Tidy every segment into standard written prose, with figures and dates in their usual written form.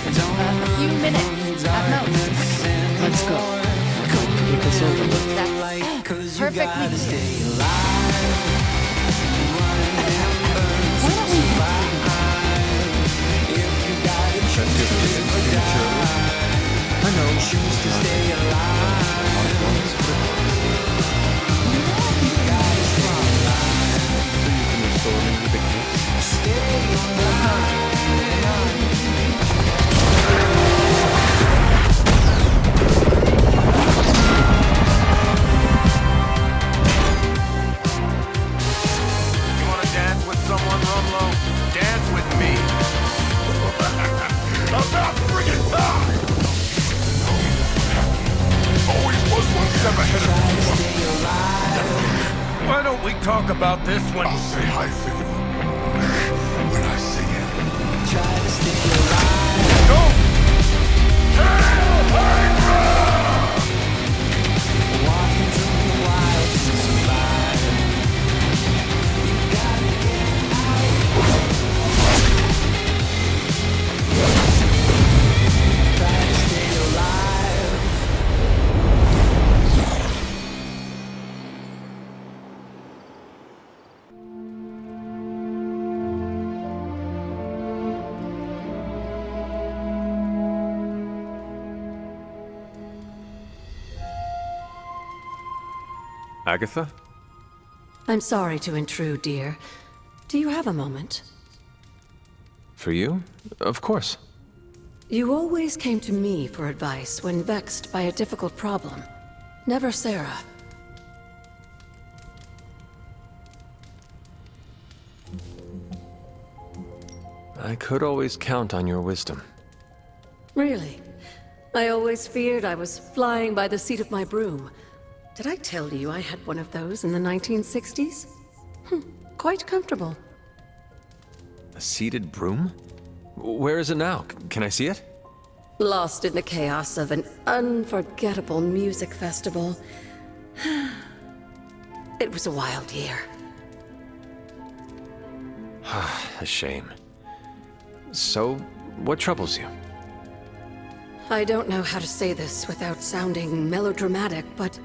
A few minutes at most. Let's go. Get this over with. That's perfectly clear. Why don't we I know. Choose to stay alive. You wanna dance with someone, Rumlow? Dance with me. About friggin' time! Always was one step ahead of me. Why don't we talk about this when... I'll say hi, Phil. When I see him. Go! Hail Hydra! Walking through the wild to survive. You gotta get out. Try to stay alive. Agatha? I'm sorry to intrude, dear. Do you have a moment? For you? Of course. You always came to me for advice when vexed by a difficult problem. Never Sarah. I could always count on your wisdom. Really? I always feared I was flying by the seat of my broom. Did I tell you I had one of those in the 1960s? Quite comfortable. A seated broom? Where is it now? Can I see it? Lost in the chaos of an unforgettable music festival. It was a wild year. A shame. So, what troubles you? I don't know how to say this without sounding melodramatic, but...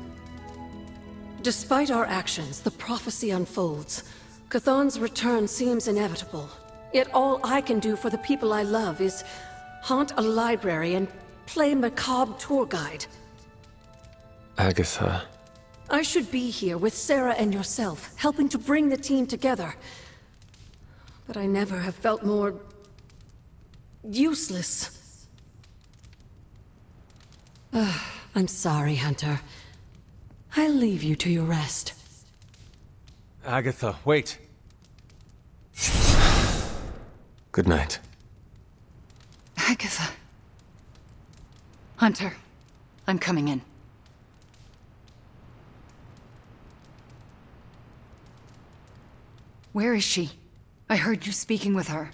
despite our actions, the prophecy unfolds. Chthon's return seems inevitable. Yet all I can do for the people I love is haunt a library and play macabre tour guide. Agatha... I should be here with Sarah and yourself, helping to bring the team together. But I never have felt more... useless. I'm sorry, Hunter. I'll leave you to your rest. Agatha, wait. Good night. Agatha. Hunter, I'm coming in. Where is she? I heard you speaking with her.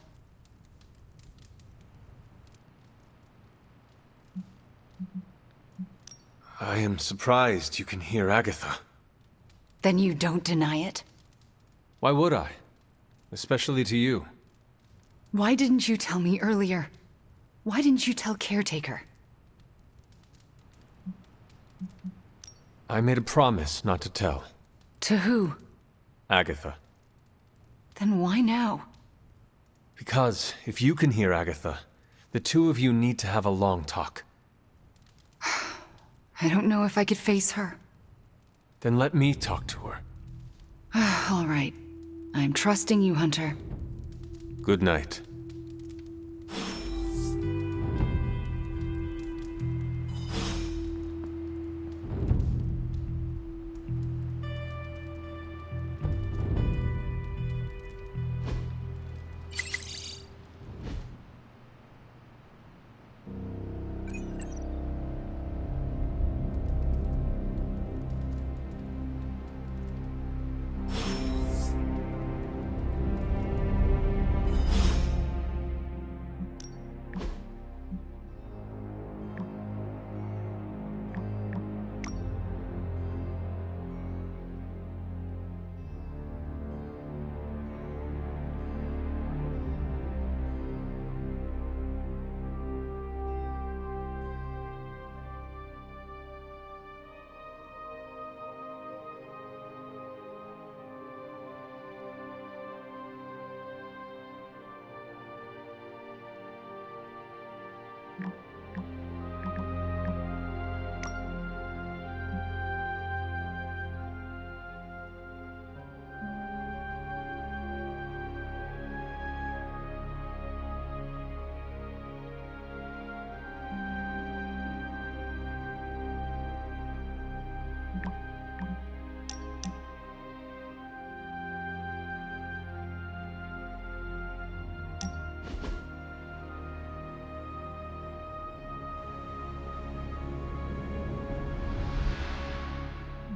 I am surprised you can hear Agatha. Then you don't deny it? Why would I? Especially to you. Why didn't you tell me earlier? Why didn't you tell Caretaker? I made a promise not to tell. To who? Agatha. Then why now? Because if you can hear Agatha, the two of you need to have a long talk. I don't know if I could face her. Then let me talk to her. All right. I'm trusting you, Hunter. Good night.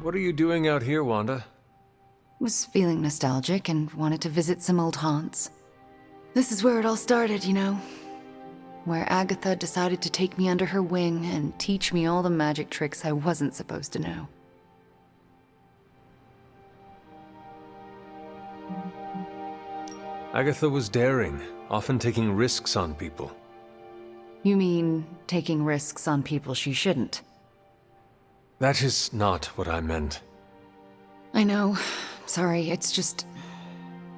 What are you doing out here, Wanda? Was feeling nostalgic and wanted to visit some old haunts. This is where it all started, you know. Where Agatha decided to take me under her wing and teach me all the magic tricks I wasn't supposed to know. Agatha was daring, often taking risks on people. You mean taking risks on people she shouldn't? That is not what I meant. I know. Sorry, it's just...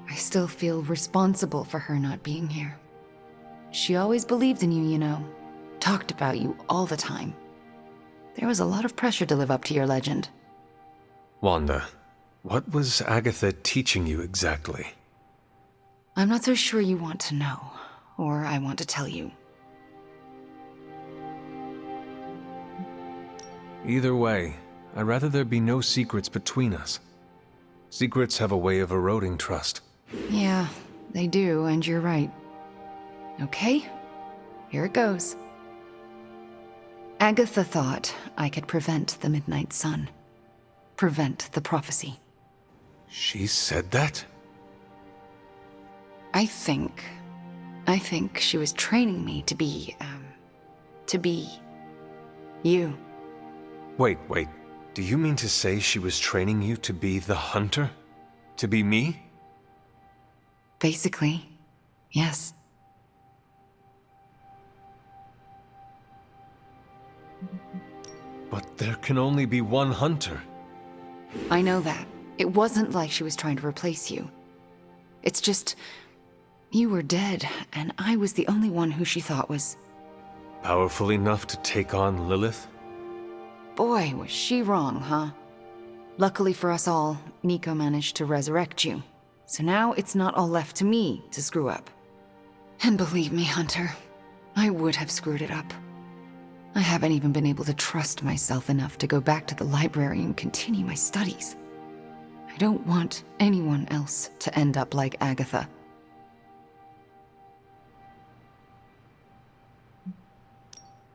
I still feel responsible for her not being here. She always believed in you, you know. Talked about you all the time. There was a lot of pressure to live up to your legend. Wanda, what was Agatha teaching you exactly? I'm not so sure you want to know, or I want to tell you. Either way, I'd rather there be no secrets between us. Secrets have a way of eroding trust. Yeah, they do, and you're right. Okay, here it goes. Agatha thought I could prevent the Midnight Sun. Prevent the prophecy. She said that? I think she was training me to be you. Wait. Do you mean to say she was training you to be the hunter? To be me? Basically, yes. But there can only be one hunter. I know that. It wasn't like she was trying to replace you. It's just, you were dead, and I was the only one who she thought was... Powerful enough to take on Lilith? Boy, was she wrong, huh? Luckily for us all, Nico managed to resurrect you. So now it's not all left to me to screw up. And believe me, Hunter, I would have screwed it up. I haven't even been able to trust myself enough to go back to the library and continue my studies. I don't want anyone else to end up like Agatha.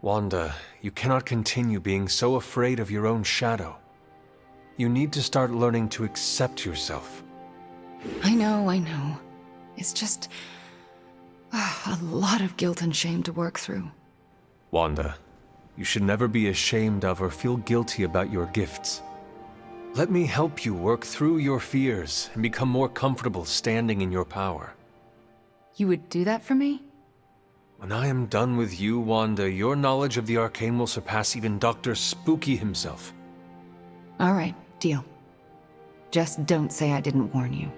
Wanda, you cannot continue being so afraid of your own shadow. You need to start learning to accept yourself. I know. It's just... a lot of guilt and shame to work through. Wanda, you should never be ashamed of or feel guilty about your gifts. Let me help you work through your fears and become more comfortable standing in your power. You would do that for me? When I am done with you, Wanda, your knowledge of the arcane will surpass even Dr. Spooky himself. All right, deal. Just don't say I didn't warn you.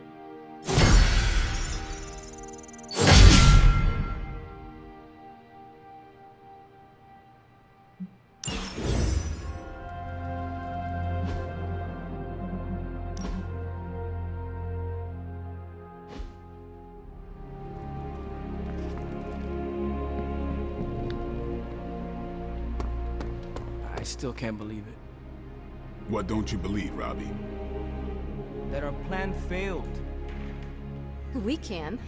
I still can't believe it. What don't you believe, Robbie? That our plan failed. We can.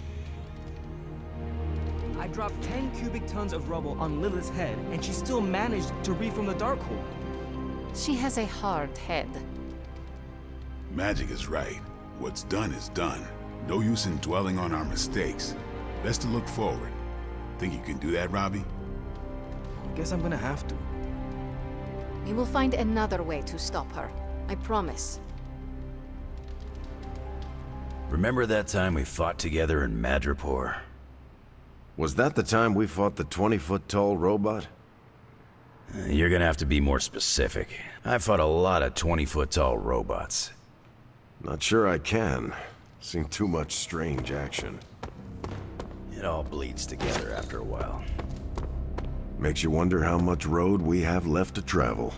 I dropped 10 cubic tons of rubble on Lilith's head, and she still managed to reform the Darkhold. She has a hard head. Magic is right. What's done is done. No use in dwelling on our mistakes. Best to look forward. Think you can do that, Robbie? Guess I'm gonna have to. We will find another way to stop her. I promise. Remember that time we fought together in Madripoor? Was that the time we fought the 20-foot-tall robot? You're gonna have to be more specific. I fought a lot of 20-foot-tall robots. Not sure I can. Seen too much strange action. It all bleeds together after a while. Makes you wonder how much road we have left to travel.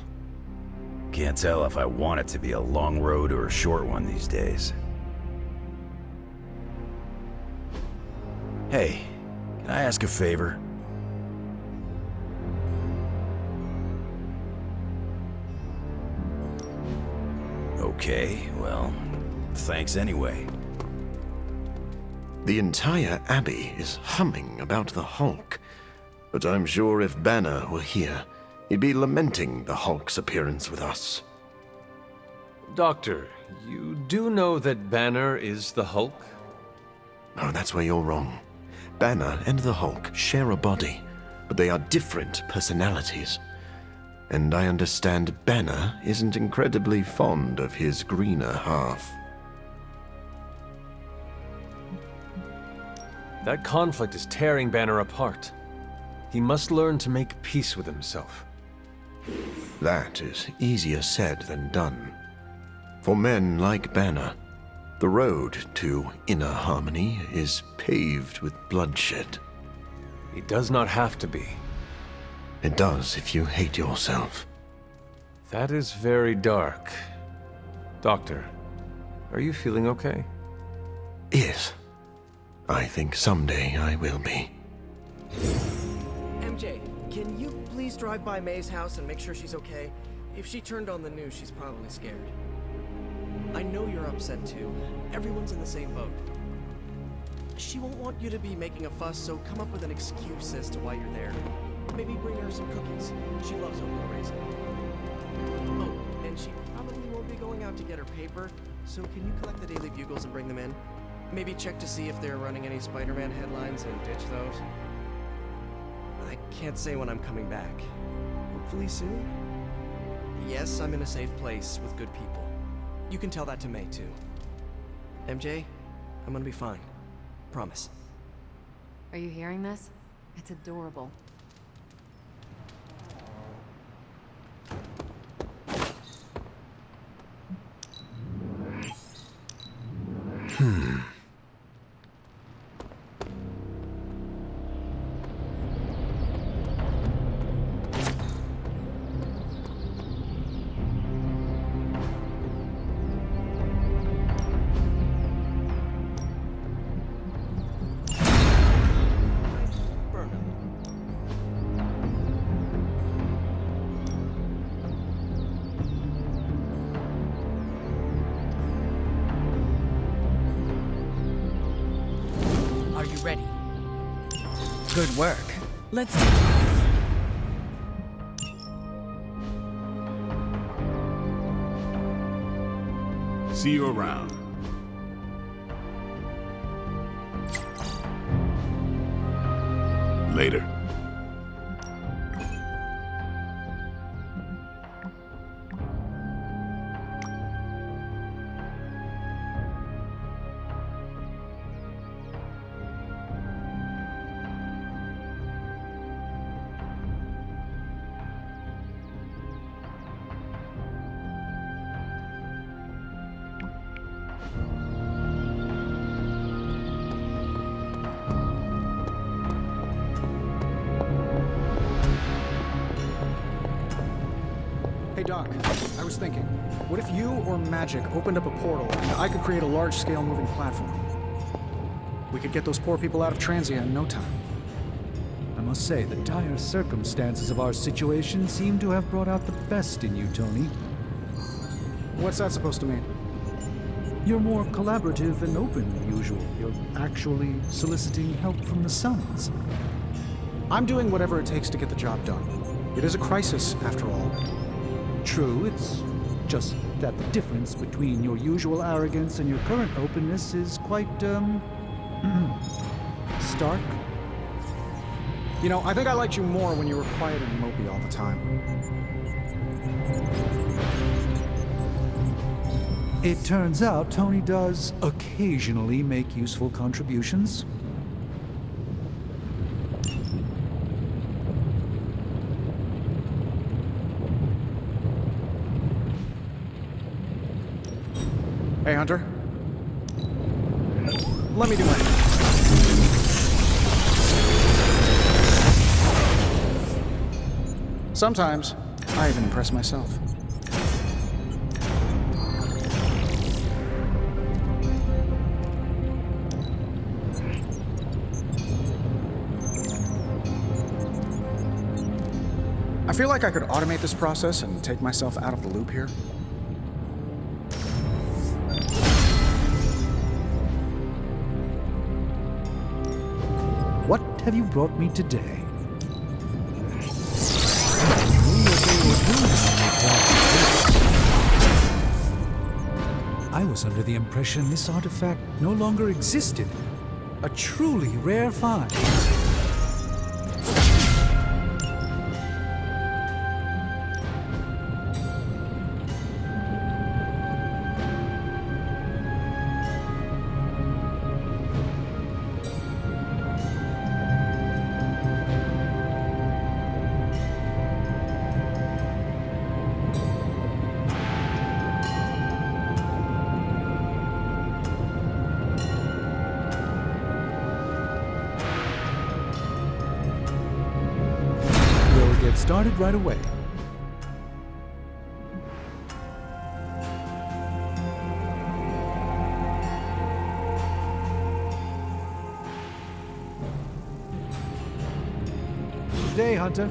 Can't tell if I want it to be a long road or a short one these days. Hey, can I ask a favor? Okay, well, thanks anyway. The entire Abbey is humming about the Hulk. But I'm sure if Banner were here, he'd be lamenting the Hulk's appearance with us. Doctor, you do know that Banner is the Hulk? Oh, that's where you're wrong. Banner and the Hulk share a body, but they are different personalities. And I understand Banner isn't incredibly fond of his greener half. That conflict is tearing Banner apart. He must learn to make peace with himself. That is easier said than done. For men like Banner, the road to inner harmony is paved with bloodshed. It does not have to be. It does if you hate yourself. That is very dark. Doctor, are you feeling okay? Yes. I think someday I will be. MJ, can you please drive by May's house and make sure she's okay? If she turned on the news, she's probably scared. I know you're upset too. Everyone's in the same boat. She won't want you to be making a fuss, so come up with an excuse as to why you're there. Maybe bring her some cookies. She loves oatmeal raisin. Oh, and she probably won't be going out to get her paper, so can you collect the Daily Bugles and bring them in? Maybe check to see if they're running any Spider-Man headlines and ditch those. I can't say when I'm coming back. Hopefully soon? Yes, I'm in a safe place with good people. You can tell that to May, too. MJ, I'm gonna be fine. Promise. Are you hearing this? It's adorable. Are you ready? Good work. Let's... See you around. Later. Hey Doc, I was thinking, what if you or magic opened up a portal and I could create a large-scale moving platform? We could get those poor people out of Transia in no time. I must say, the dire circumstances of our situation seem to have brought out the best in you, Tony. What's that supposed to mean? You're more collaborative and open than usual. You're actually soliciting help from the Suns. I'm doing whatever it takes to get the job done. It is a crisis, after all. True, it's just that the difference between your usual arrogance and your current openness is quite, stark. You know, I think I liked you more when you were quiet and mopey all the time. It turns out Tony does occasionally make useful contributions. Hey, Hunter. Let me do my... Sometimes, I even impress myself. I feel like I could automate this process and take myself out of the loop here. What have you brought me today? I was under the impression this artifact no longer existed. A truly rare find. Started right away. Good day, Hunter.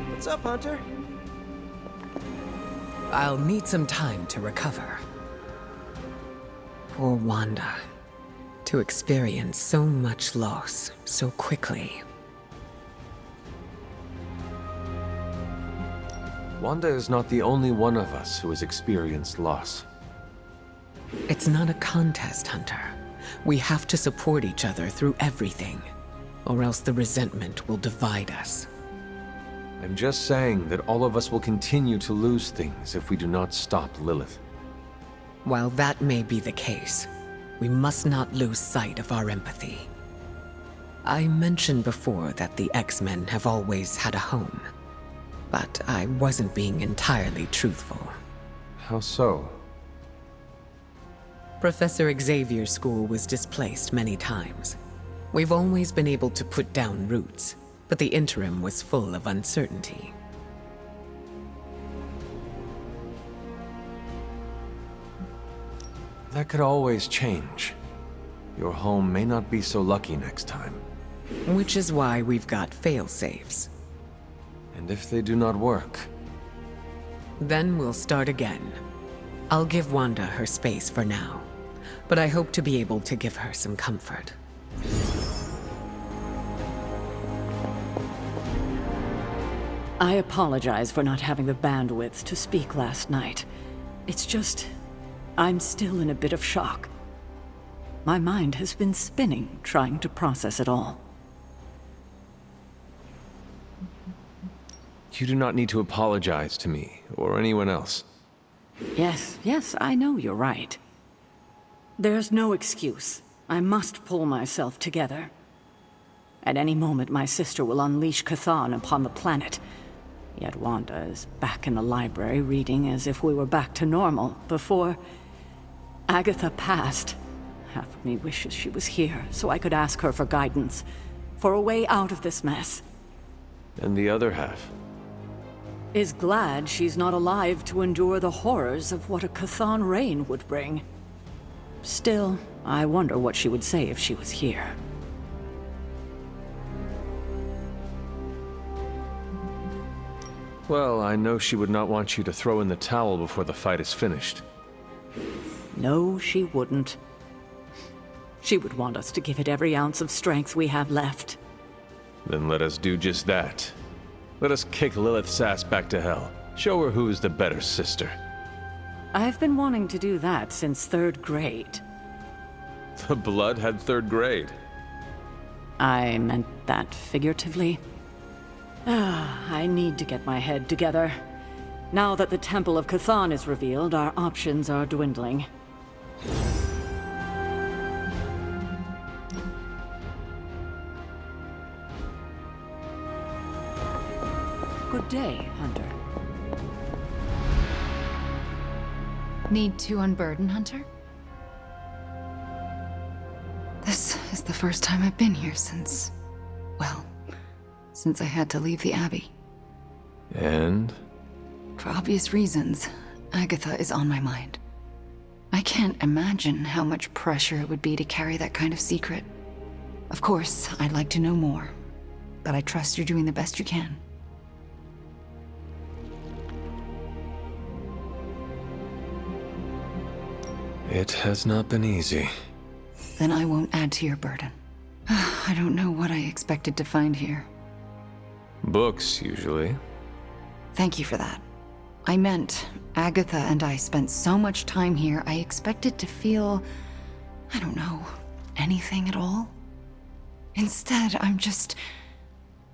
What's up, Hunter? I'll need some time to recover. Poor Wanda. To experience so much loss so quickly. Wanda is not the only one of us who has experienced loss. It's not a contest, Hunter. We have to support each other through everything, or else the resentment will divide us. I'm just saying that all of us will continue to lose things if we do not stop Lilith. While that may be the case, we must not lose sight of our empathy. I mentioned before that the X-Men have always had a home, but I wasn't being entirely truthful. How so? Professor Xavier's school was displaced many times. We've always been able to put down roots, but the interim was full of uncertainty. That could always change. Your home may not be so lucky next time. Which is why we've got fail-safes. And if they do not work? Then we'll start again. I'll give Wanda her space for now, but I hope to be able to give her some comfort. I apologize for not having the bandwidth to speak last night. It's just, I'm still in a bit of shock. My mind has been spinning, trying to process it all. You do not need to apologize to me, or anyone else. Yes, I know you're right. There's no excuse. I must pull myself together. At any moment, my sister will unleash Chthon upon the planet. Yet Wanda is back in the library reading as if we were back to normal before Agatha passed. Half of me wishes she was here so I could ask her for guidance, for a way out of this mess. And the other half? Is glad she's not alive to endure the horrors of what a Chthon reign would bring. Still, I wonder what she would say if she was here. Well, I know she would not want you to throw in the towel before the fight is finished. No, she wouldn't. She would want us to give it every ounce of strength we have left. Then let us do just that. Let us kick Lilith's ass back to hell. Show her who's the better sister. I've been wanting to do that since 3rd grade. The blood had 3rd grade. I meant that figuratively. I need to get my head together. Now that the Temple of Chthon is revealed, our options are dwindling. Good day, Hunter. Need to unburden, Hunter? This is the first time I've been here since... well, since I had to leave the Abbey. And? For obvious reasons, Agatha is on my mind. I can't imagine how much pressure it would be to carry that kind of secret. Of course, I'd like to know more, but I trust you're doing the best you can. It has not been easy. Then I won't add to your burden. I don't know what I expected to find here. Books, usually. Thank you for that. I meant, Agatha and I spent so much time here, I expected to feel... I don't know, anything at all? Instead, I'm just...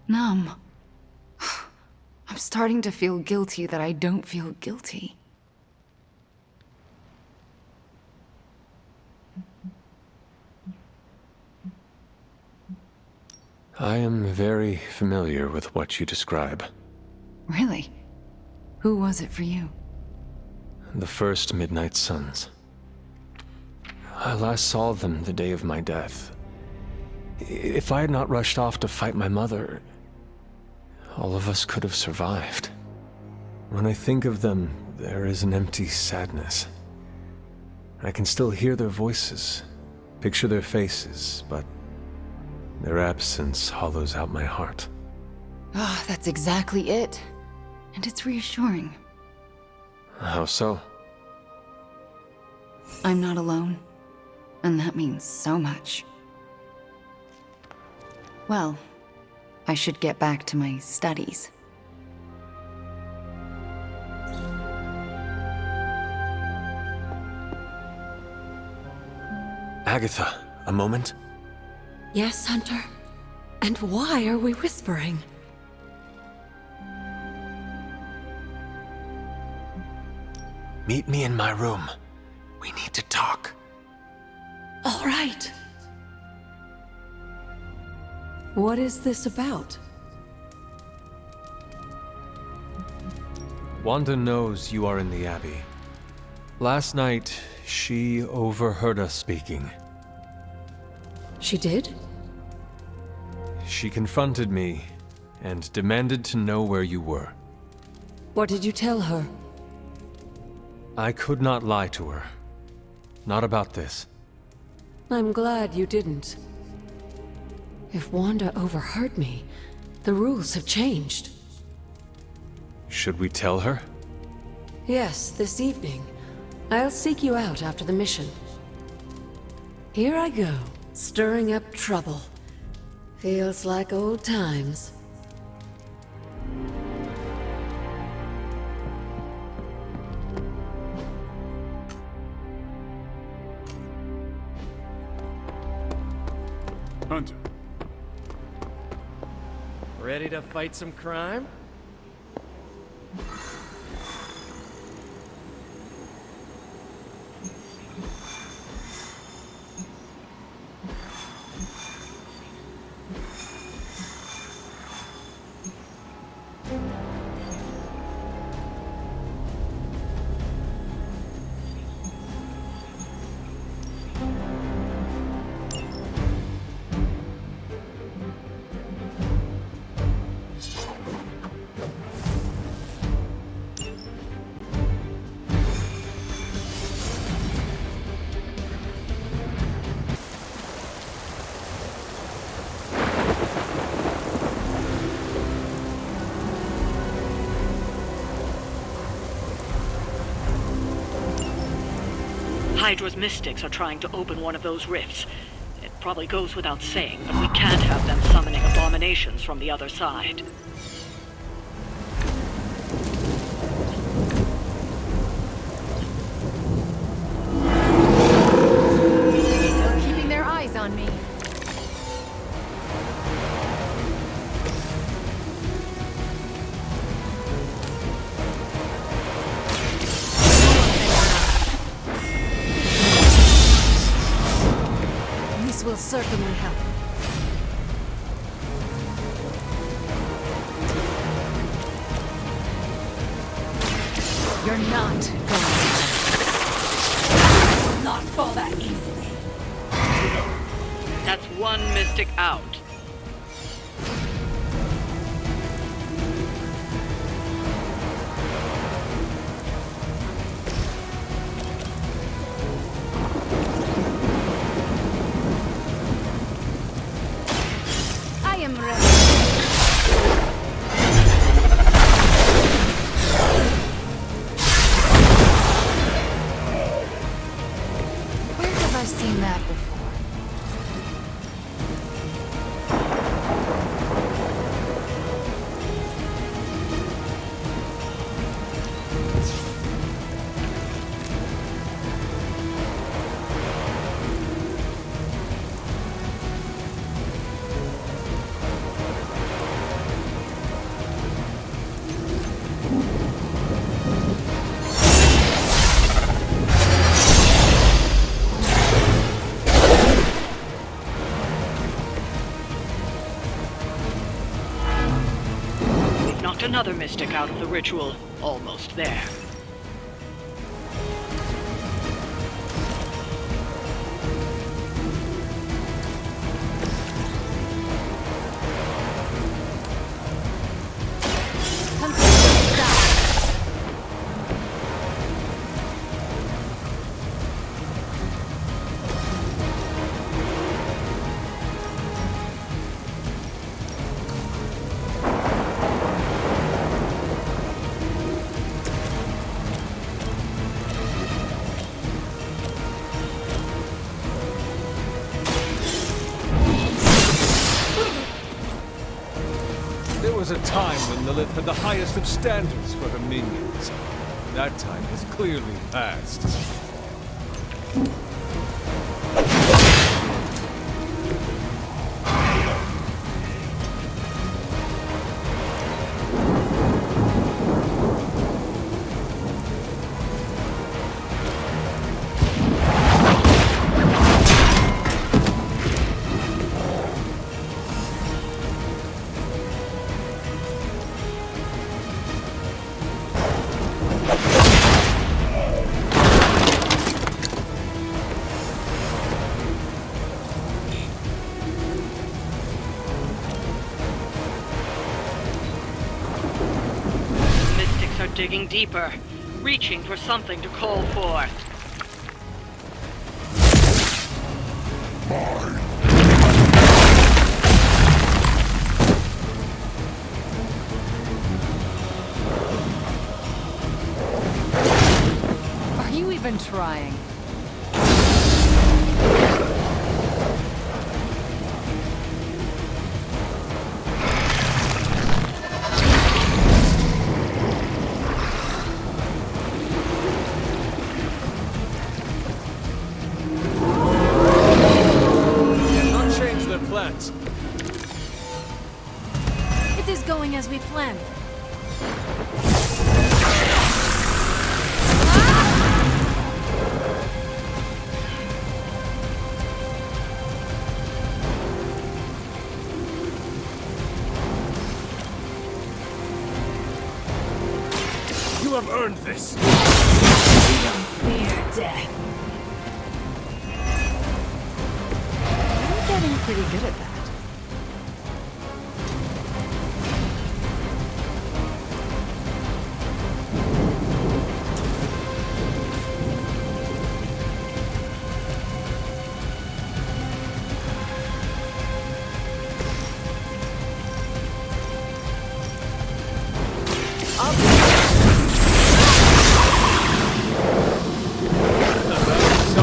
numb. I'm starting to feel guilty that I don't feel guilty. I am very familiar with what you describe. Really? Who was it for you? The first Midnight Suns. I last saw them the day of my death. If I had not rushed off to fight my mother, all of us could have survived. When I think of them, there is an empty sadness. I can still hear their voices, picture their faces, but their absence hollows out my heart. Ah, that's exactly it. And it's reassuring. How so? I'm not alone, and that means so much. Well, I should get back to my studies. Agatha, a moment? Yes, Hunter? And why are we whispering? Meet me in my room. We need to talk. All right. What is this about? Wanda knows you are in the Abbey. Last night, she overheard us speaking. She did? She confronted me and demanded to know where you were. What did you tell her? I could not lie to her. Not about this. I'm glad you didn't. If Wanda overheard me, the rules have changed. Should we tell her? Yes, this evening. I'll seek you out after the mission. Here I go, stirring up trouble. Feels like old times. Hunter. Ready to fight some crime? Hydra's mystics are trying to open one of those rifts. It probably goes without saying, but we can't have them summoning abominations from the other side. They're keeping their eyes on me. This will certainly help. You're not going to not fall that easily. That's one mystic out. I am ready. Where have I seen that before? Another mystic out of the ritual. Almost there. There was a time when Lilith had the highest of standards for her minions. That time has clearly passed. Digging deeper, reaching for something to call forth. Are you even trying? It is going as we planned. You have earned this! We don't fear death. I'm getting pretty good at that. So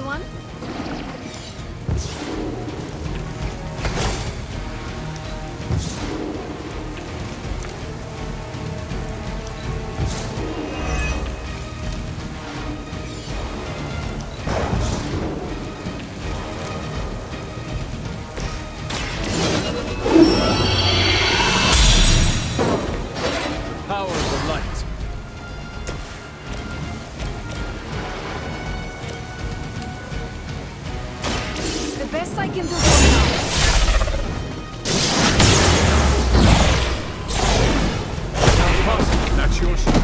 everyone? Power of the light. It's the best I can do for now. Impossible, that's your shot.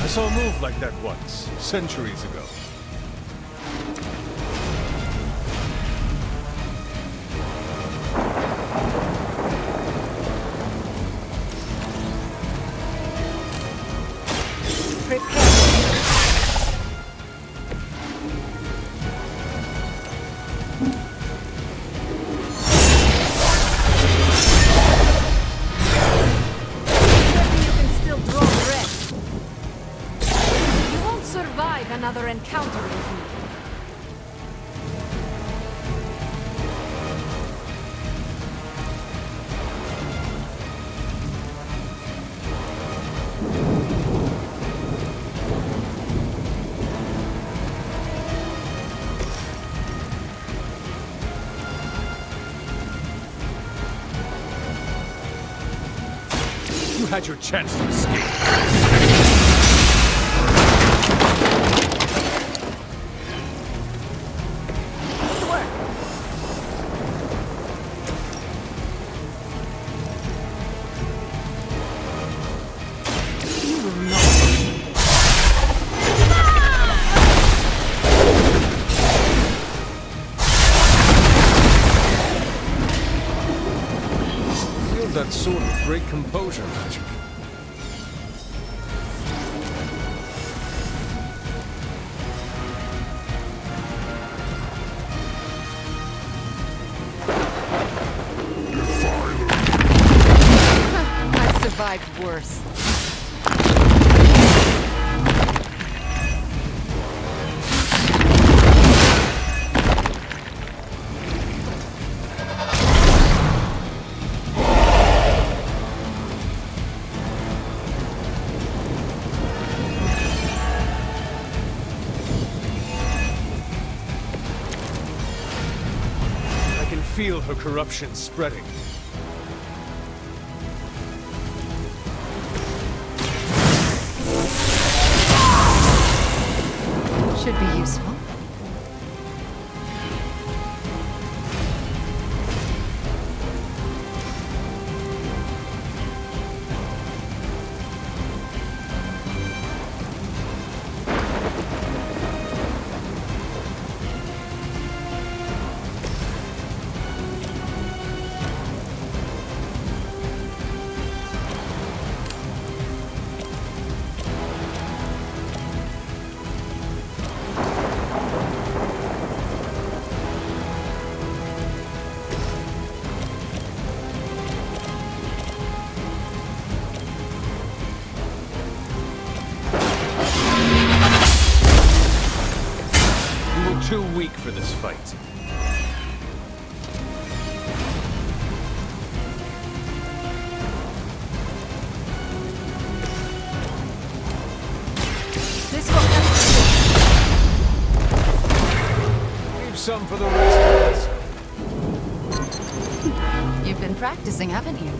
I saw a move like that once, centuries ago. Another encounter with me. You had your chance to escape. That sort of great composure magic. I've survived worse. Feel her corruption spreading. Should be useful. Too weak for this fight. This will have to Leave some for the rest of us. You've been practicing, haven't you?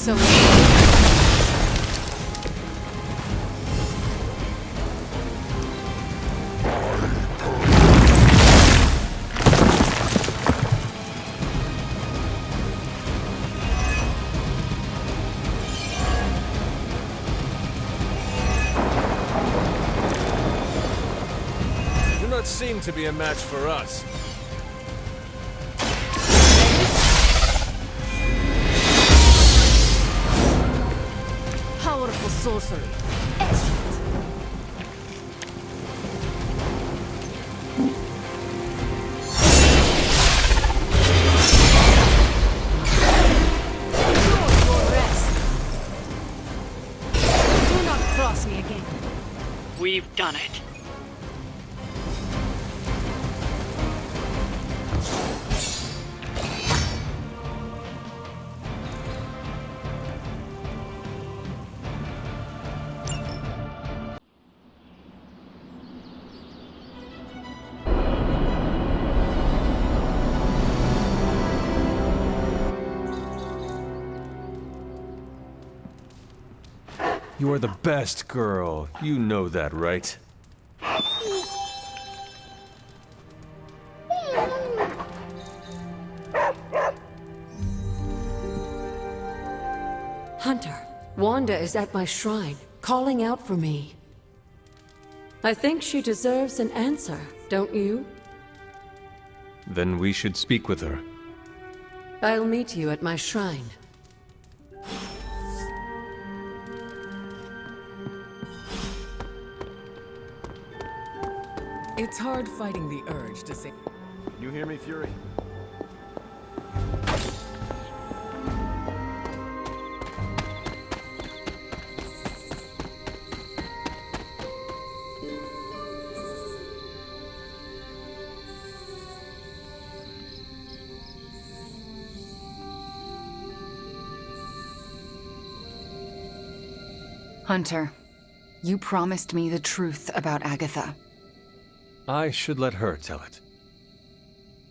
so Do not seem to be a match for us. powerful sorcery. Excellent. Your rest. Do not cross me again. We've done it. You are the best girl. You know that, right? Hunter, Wanda is at my shrine, calling out for me. I think she deserves an answer, don't you? Then we should speak with her. I'll meet you at my shrine. It's hard fighting the urge to say... You hear me, Fury? Hunter, you promised me the truth about Agatha. I should let her tell it.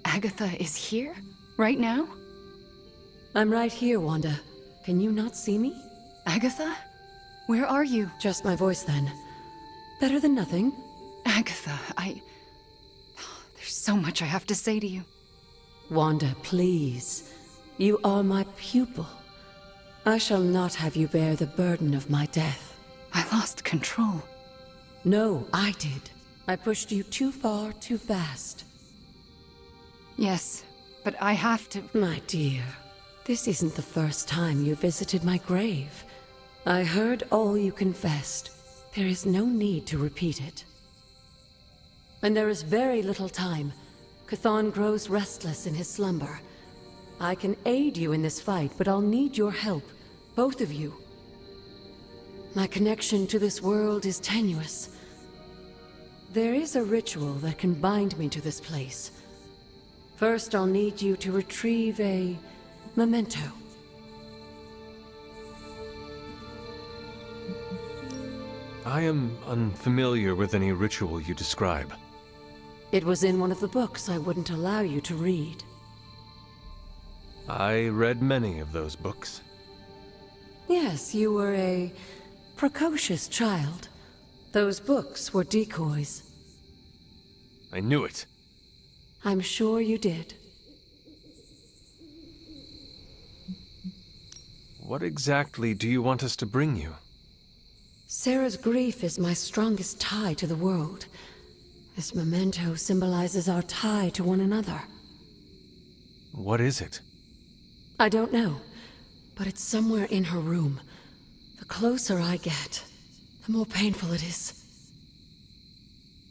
Agatha is here? Right now? I'm right here, Wanda. Can you not see me? Agatha? Where are you? Just my voice, then. Better than nothing. Agatha, there's so much I have to say to you. Wanda, please. You are my pupil. I shall not have you bear the burden of my death. I lost control. No, I did. I pushed you too far, too fast. Yes, but I have to... My dear, this isn't the first time you visited my grave. I heard all you confessed. There is no need to repeat it. And there is very little time. Chthon grows restless in his slumber. I can aid you in this fight, but I'll need your help. Both of you. My connection to this world is tenuous. There is a ritual that can bind me to this place. First, I'll need you to retrieve a memento. I am unfamiliar with any ritual you describe. It was in one of the books I wouldn't allow you to read. I read many of those books. Yes, you were a precocious child. Those books were decoys. I knew it. I'm sure you did. What exactly do you want us to bring you? Sarah's grief is my strongest tie to the world. This memento symbolizes our tie to one another. What is it? I don't know, but it's somewhere in her room. The closer I get, the more painful it is.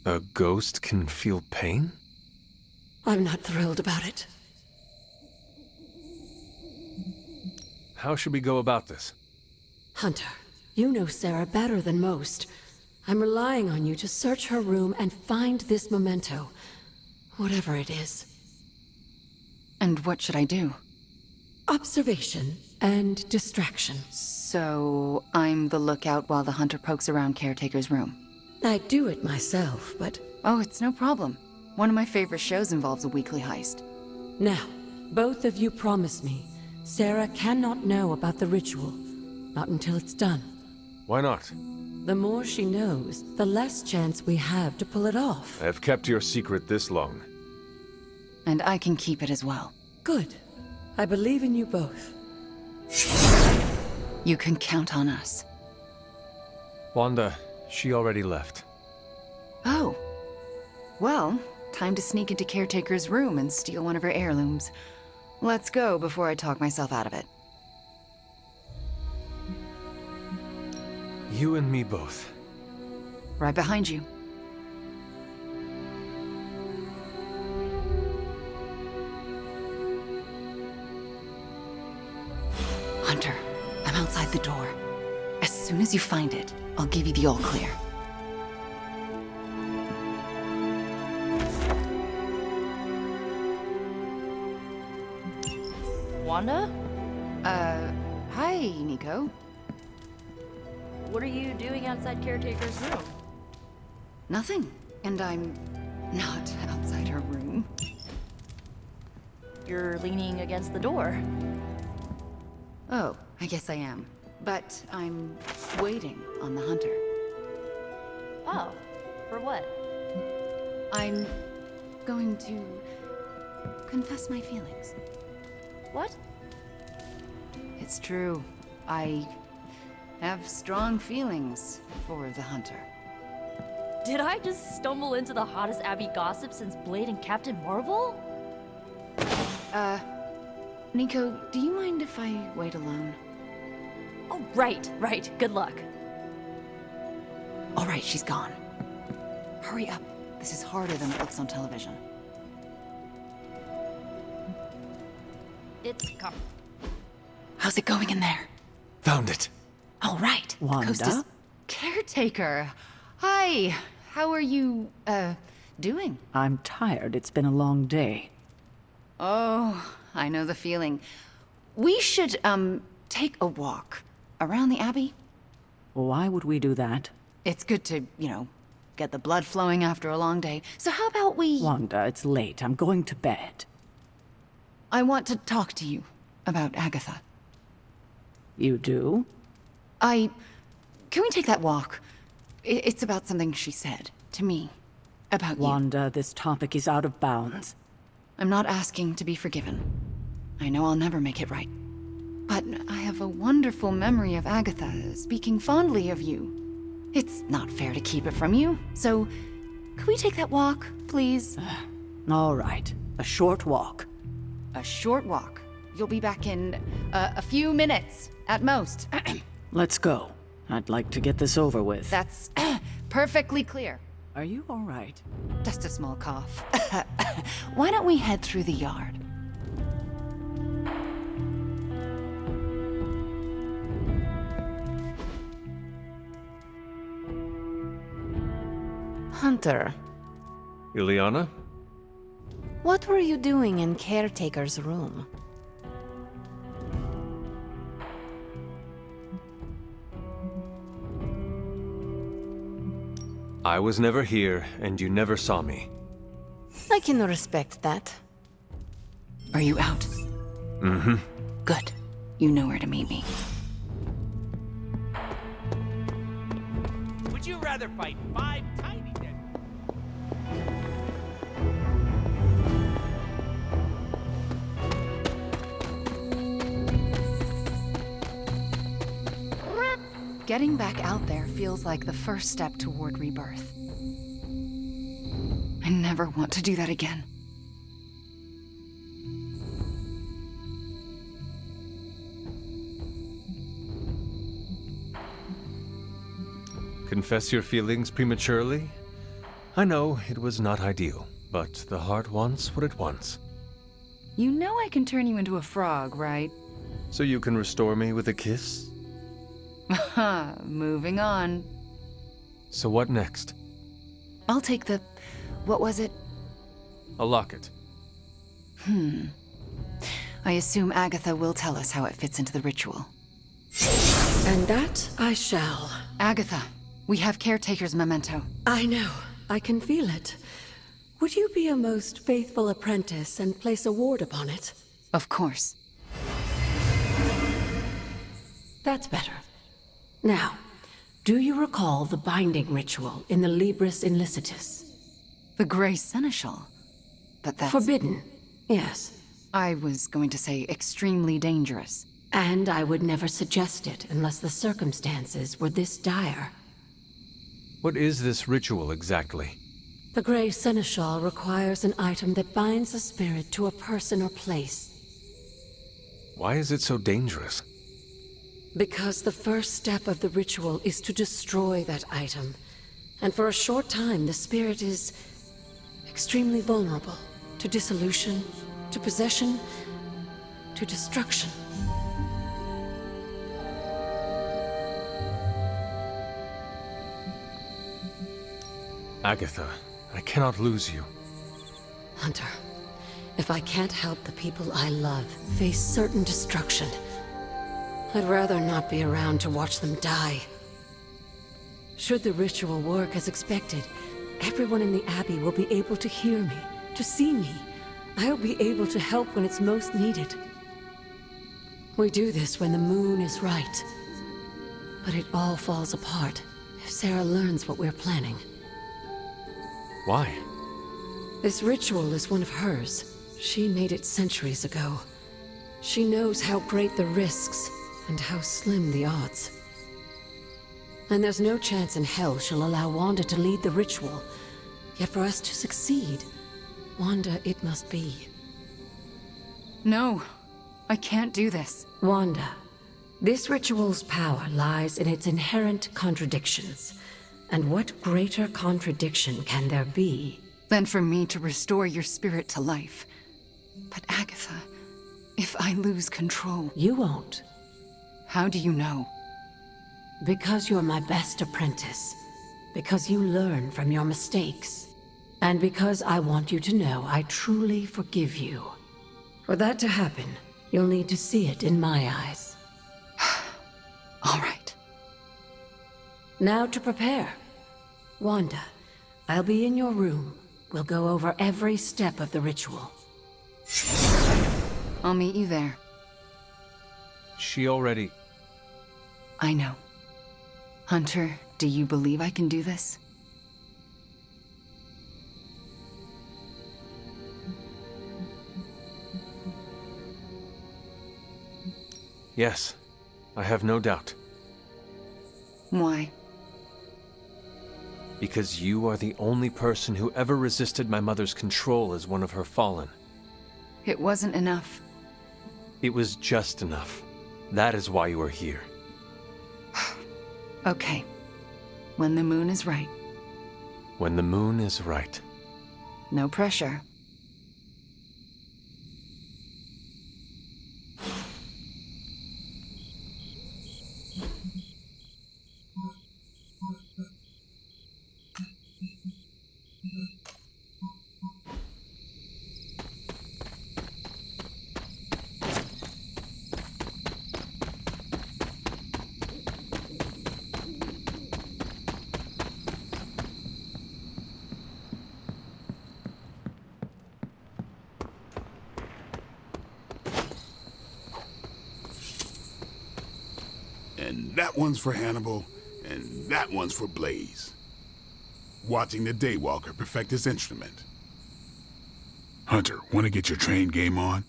A ghost can feel pain? I'm not thrilled about it. How should we go about this? Hunter, you know Sarah better than most. I'm relying on you to search her room and find this memento. Whatever it is. And what should I do? Observation and distraction. So, I'm the lookout while the hunter pokes around Caretaker's room. I do it myself, but... Oh, it's no problem. One of my favorite shows involves a weekly heist. Now, both of you promise me Sarah cannot know about the ritual. Not until it's done. Why not? The more she knows, the less chance we have to pull it off. I have kept your secret this long. And I can keep it as well. Good. I believe in you both. You can count on us. Wanda, she already left. Oh. Well, time to sneak into Caretaker's room and steal one of her heirlooms. Let's go before I talk myself out of it. You and me both. Right behind you. Hunter, I'm outside the door. As soon as you find it, I'll give you the all clear. Wanda? Hi, Nico. What are you doing outside Caretaker's room? Nothing. And I'm not outside her room. You're leaning against the door. Oh, I guess I am. But I'm waiting on the hunter. Oh, for what? I'm going to confess my feelings. What? It's true. I have strong feelings for the hunter. Did I just stumble into the hottest Abby gossip since Blade and Captain Marvel? Nico, do you mind if I wait alone? Oh, right. Good luck. All right, she's gone. Hurry up. This is harder than it looks on television. It's come. How's it going in there? Found it. All right. Wanda? The coast is... Caretaker. Hi. How are you, doing? I'm tired. It's been a long day. Oh, I know the feeling. We should, take a walk around the Abbey. Why would we do that? It's good to, get the blood flowing after a long day. So how about we... Wanda, it's late. I'm going to bed. I want to talk to you about Agatha. You do? Can we take that walk? It's about something she said to me. About you. Wanda, this topic is out of bounds. I'm not asking to be forgiven. I know I'll never make it right. But I have a wonderful memory of Agatha speaking fondly of you. It's not fair to keep it from you, so could we take that walk, please? All right. A short walk. A short walk. You'll be back in a few minutes, at most. Let's go. I'd like to get this over with. That's perfectly clear. Are you all right? Just a small cough. Why don't we head through the yard? Hunter, Ileana? what were you doing in Caretaker's room? I was never here, and you never saw me. I can respect that. Are you out? Mm-hmm. Good. You know where to meet me. Would you rather fight 5 tiny dead? Getting back out there feels like the first step toward rebirth. I never want to do that again. Confess your feelings prematurely? I know it was not ideal, but the heart wants what it wants. You know I can turn you into a frog, right? So you can restore me with a kiss? Moving on. So what next? I'll take the... what was it? A locket. I assume Agatha will tell us how it fits into the ritual. And that I shall. Agatha, we have Caretaker's memento. I know. I can feel it. Would you be a most faithful apprentice and place a ward upon it? Of course. That's better. Now, do you recall the binding ritual in the Libris Inlicitus? The Grey Seneschal? But that's... Forbidden, yes. I was going to say extremely dangerous. And I would never suggest it unless the circumstances were this dire. What is this ritual exactly? The Grey Seneschal requires an item that binds a spirit to a person or place. Why is it so dangerous? Because the first step of the ritual is to destroy that item. And for a short time, the spirit is extremely vulnerable to dissolution, to possession, to destruction. Agatha, I cannot lose you. Hunter, if I can't help the people I love face certain destruction, I'd rather not be around to watch them die. Should the ritual work as expected, everyone in the Abbey will be able to hear me, to see me. I'll be able to help when it's most needed. We do this when the moon is right. But it all falls apart if Sarah learns what we're planning. Why? This ritual is one of hers. She made it centuries ago. She knows how great the risks and how slim the odds. And there's no chance in hell she'll allow Wanda to lead the ritual. Yet for us to succeed, Wanda it must be. No, I can't do this. Wanda, this ritual's power lies in its inherent contradictions. And what greater contradiction can there be than for me to restore your spirit to life? But Agatha, if I lose control... You won't. How do you know? Because you're my best apprentice. Because you learn from your mistakes. And because I want you to know I truly forgive you. For that to happen, you'll need to see it in my eyes. All right. Now to prepare. Wanda, I'll be in your room. We'll go over every step of the ritual. I'll meet you there. She already... I know. Hunter, do you believe I can do this? Yes, I have no doubt. Why? Because you are the only person who ever resisted my mother's control as one of her fallen. It wasn't enough. It was just enough. That is why you are here. Okay. When the moon is right. When the moon is right. No pressure. And that one's for Hannibal, and that one's for Blaze. Watching the Daywalker perfect his instrument. Hunter, want to get your train game on?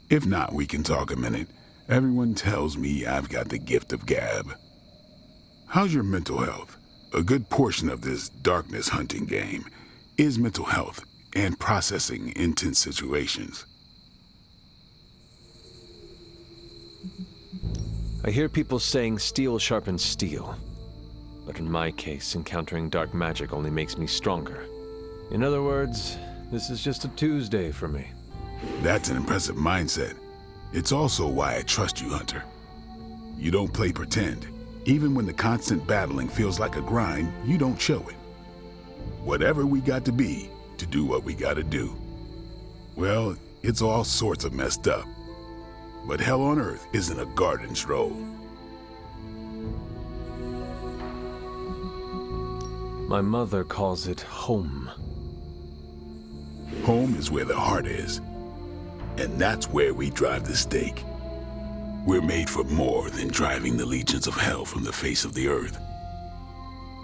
If not, we can talk a minute. Everyone tells me I've got the gift of gab. How's your mental health? A good portion of this darkness hunting game is mental health and processing intense situations. I hear people saying steel sharpens steel. But in my case, encountering dark magic only makes me stronger. In other words, this is just a Tuesday for me. That's an impressive mindset. It's also why I trust you, Hunter. You don't play pretend. Even when the constant battling feels like a grind, you don't show it. Whatever we got to be to do what we gotta do. Well, it's all sorts of messed up. But hell on earth isn't a garden stroll. My mother calls it home. Home is where the heart is. And that's where we drive the stake. We're made for more than driving the legions of hell from the face of the earth.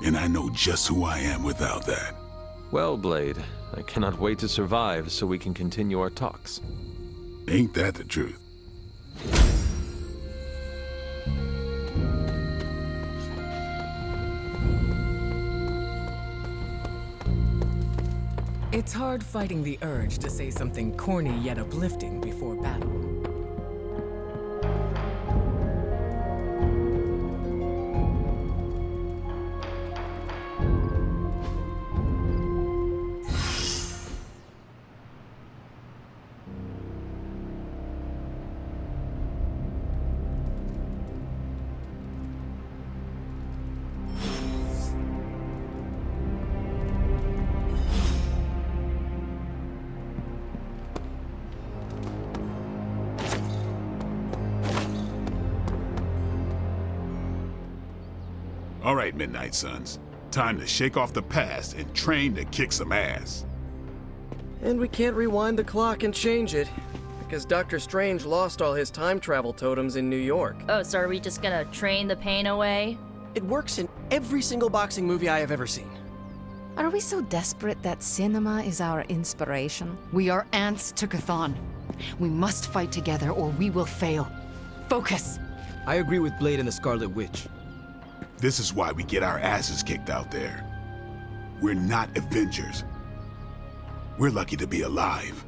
And I know just who I am without that. Well, Blade, I cannot wait to survive so we can continue our talks. Ain't that the truth? It's hard fighting the urge to say something corny yet uplifting before battle. All right, Midnight Suns. Time to shake off the past and train to kick some ass. And we can't rewind the clock and change it, because Dr. Strange lost all his time travel totems in New York. Oh, so are we just gonna train the pain away? It works in every single boxing movie I have ever seen. Are we so desperate that cinema is our inspiration? We are ants to Chthon. We must fight together or we will fail. Focus! I agree with Blade and the Scarlet Witch. This is why we get our asses kicked out there. We're not Avengers. We're lucky to be alive.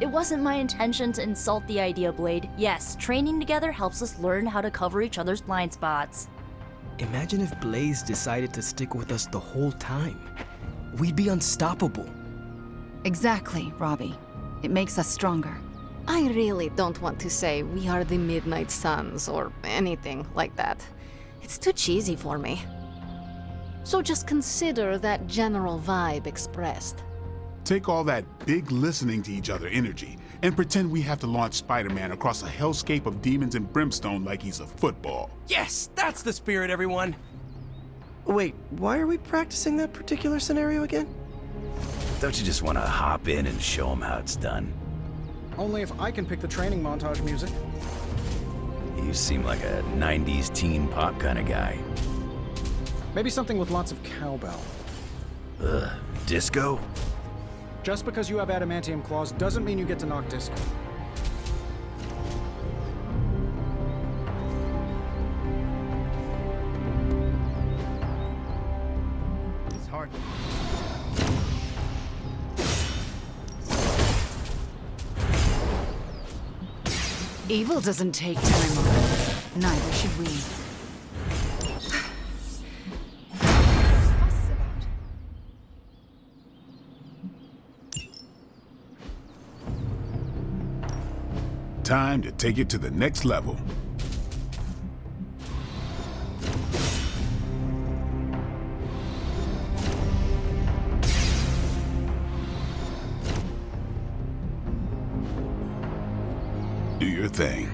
It wasn't my intention to insult the idea, Blade. Yes, training together helps us learn how to cover each other's blind spots. Imagine if Blaze decided to stick with us the whole time. We'd be unstoppable. Exactly, Robbie. It makes us stronger. I really don't want to say we are the Midnight Suns or anything like that. It's too cheesy for me. So just consider that general vibe expressed. Take all that big listening to each other energy and pretend we have to launch Spider-Man across a hellscape of demons and brimstone like he's a football. Yes, that's the spirit, everyone! Wait, why are we practicing that particular scenario again? Don't you just want to hop in and show them how it's done? Only if I can pick the training montage music. You seem like a 90s teen pop kind of guy. Maybe something with lots of cowbell. Ugh, disco? Just because you have adamantium claws doesn't mean you get to knock disco. It's hard. Evil doesn't take time off. Neither should we. Time to take it to the next level. Do your thing.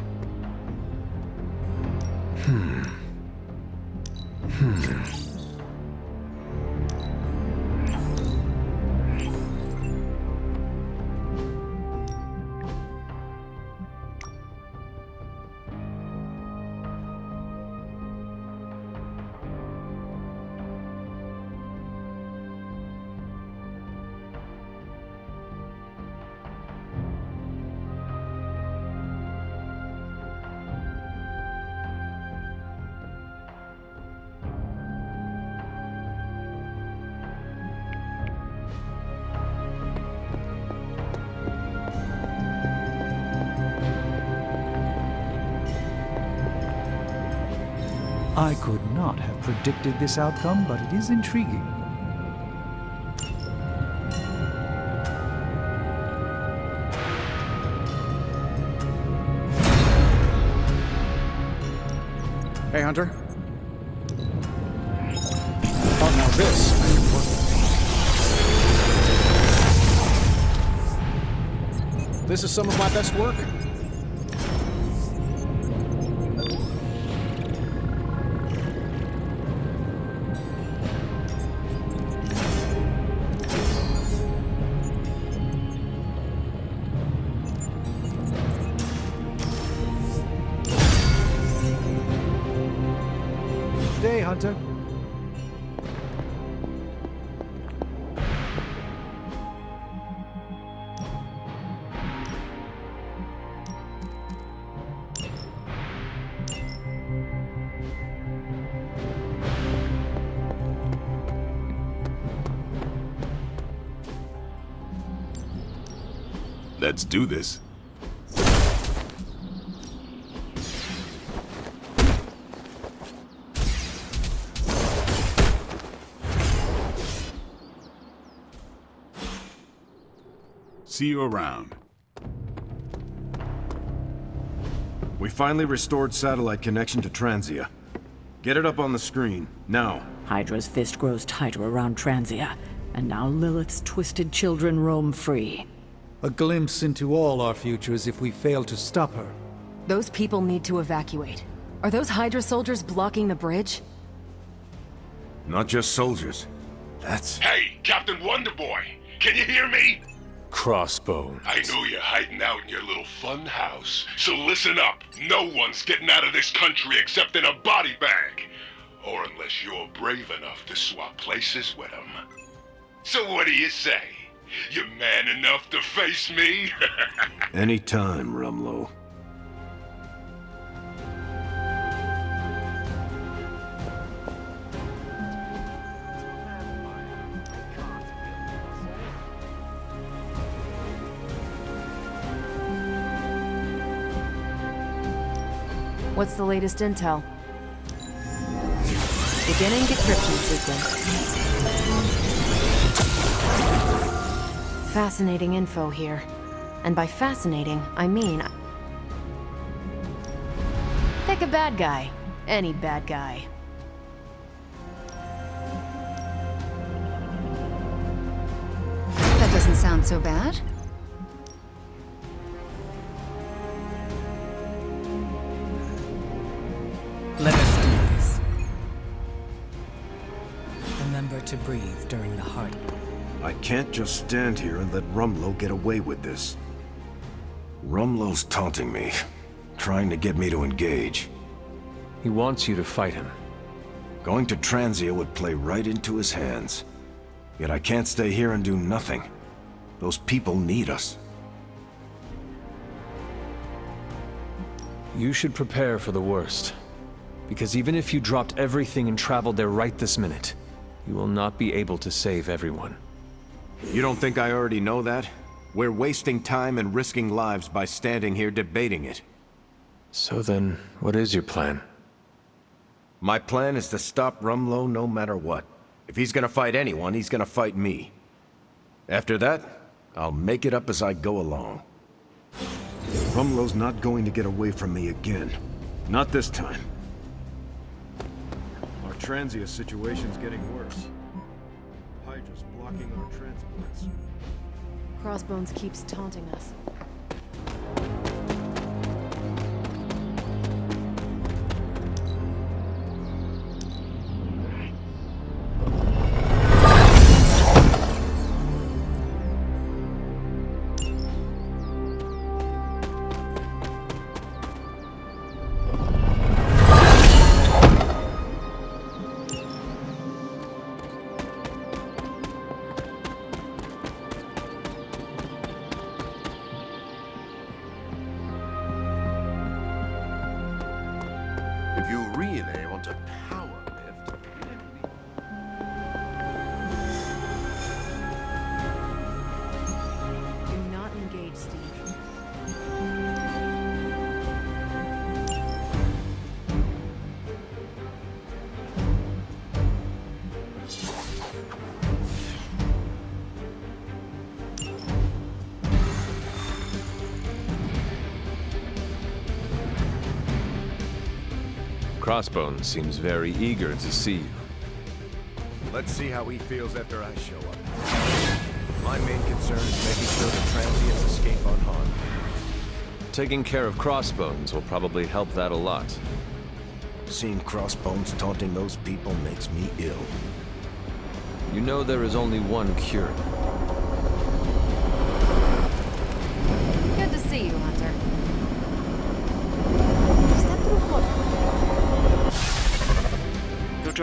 I could not have predicted this outcome, but it is intriguing. Hey, Hunter. Oh, now this I can work with. This is some of my best work. Hunter? Let's do this. See you around. We finally restored satellite connection to Transia. Get it up on the screen, now. Hydra's fist grows tighter around Transia, and now Lilith's twisted children roam free. A glimpse into all our futures if we fail to stop her. Those people need to evacuate. Are those Hydra soldiers blocking the bridge? Not just soldiers. That's... Hey, Captain Wonderboy! Can you hear me? Crossbones. I know you're hiding out in your little fun house, so listen up. No one's getting out of this country except in a body bag. Or unless you're brave enough to swap places with them. So what do you say? You man enough to face me? Anytime, Rumlow. What's the latest intel? Beginning decryption sequence. Fascinating info here. And by fascinating, I mean... Pick a bad guy. Any bad guy. That doesn't sound so bad. Let us do this. Remember to breathe during the heart. I can't just stand here and let Rumlow get away with this. Rumlow's taunting me, trying to get me to engage. He wants you to fight him. Going to Transia would play right into his hands. Yet I can't stay here and do nothing. Those people need us. You should prepare for the worst. Because even if you dropped everything and traveled there right this minute, you will not be able to save everyone. You don't think I already know that? We're wasting time and risking lives by standing here debating it. So then, what is your plan? My plan is to stop Rumlow no matter what. If he's gonna fight anyone, he's gonna fight me. After that, I'll make it up as I go along. Rumlow's not going to get away from me again. Not this time. Our Transia situation's getting worse. Hydra's blocking our transports. Crossbones keeps taunting us. If you really want to power lift, Do not engage, Steve. Crossbones seems very eager to see you. Let's see how he feels after I show up. My main concern is making sure the transients escape unharmed. Taking care of Crossbones will probably help that a lot. Seeing Crossbones taunting those people makes me ill. You know there is only one cure. Good to see you, Hunter.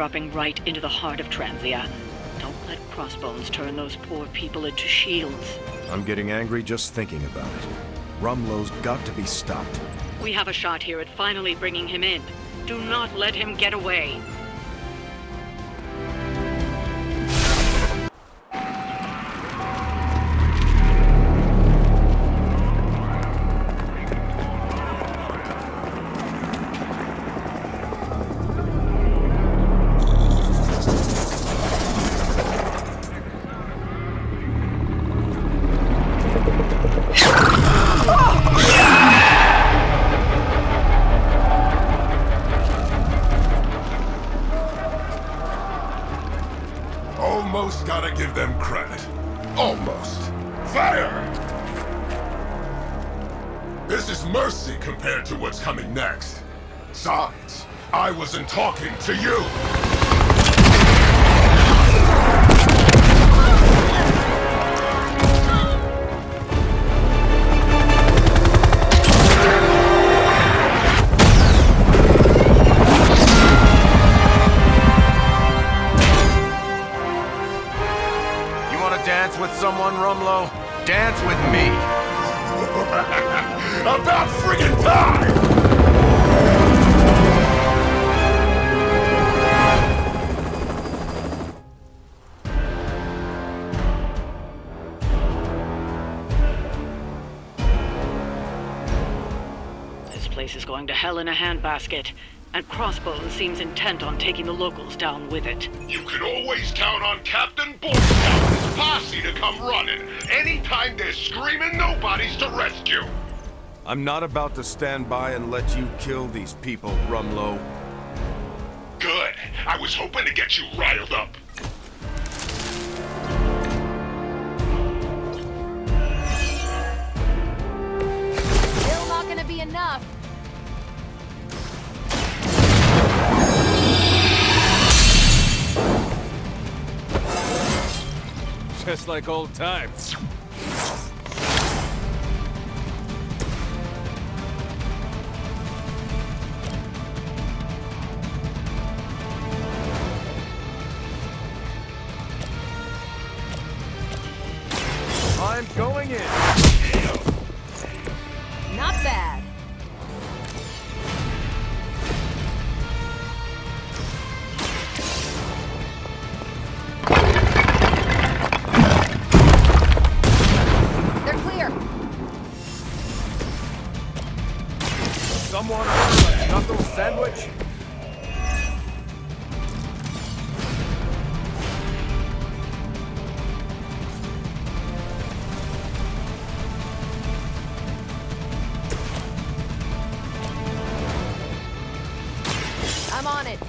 dropping right into the heart of Transia. Don't let Crossbones turn those poor people into shields. I'm getting angry just thinking about it. Rumlow's got to be stopped. We have a shot here at finally bringing him in. Do not let him get away. Almost gotta give them credit. Almost. Fire! This is mercy compared to what's coming next. Besides, I wasn't talking to you! Dance with someone, Rumlow? Dance with me! About friggin' time! This place is going to hell in a handbasket, and Crossbones seems intent on taking the locals down with it. You can always count on Captain Boy Scout and his posse to come running. Anytime there's screaming nobodies to rescue. I'm not about to stand by and let you kill these people, Rumlow. Good. I was hoping to get you riled up. Still not gonna be enough. Just like old times. I'm going in. Not bad. Someone order a knuckle sandwich? I'm on it.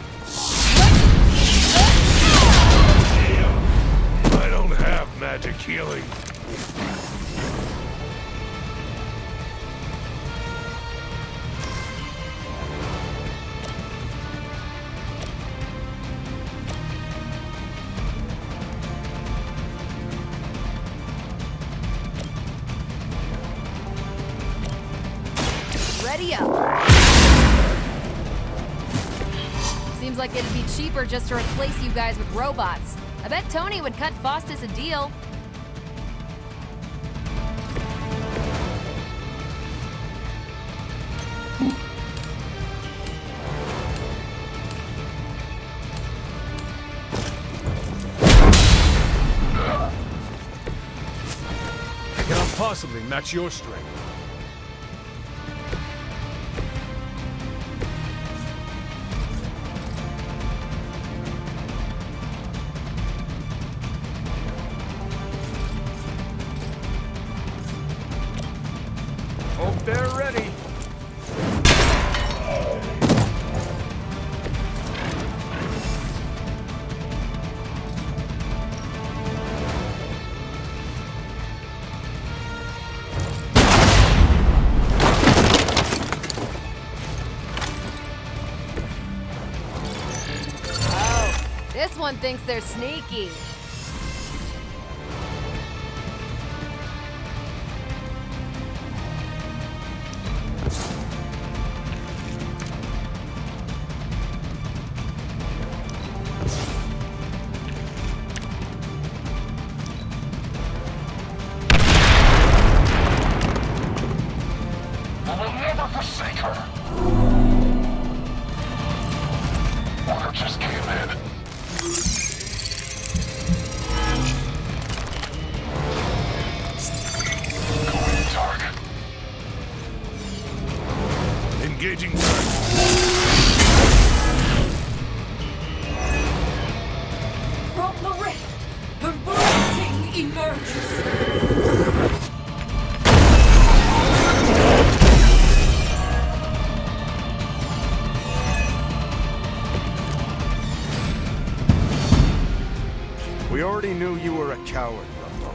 I don't have magic healing. Ready up. Seems like it'd be cheaper just to replace you guys with robots. I bet Tony would cut Faustus a deal. I cannot possibly match your strength. Hope they're ready. Oh, this one thinks they're sneaky. Trevor. Walker just came in. Going dark. Engaging From the rift, her blessing emerges. We already knew you were a coward, Rumlow.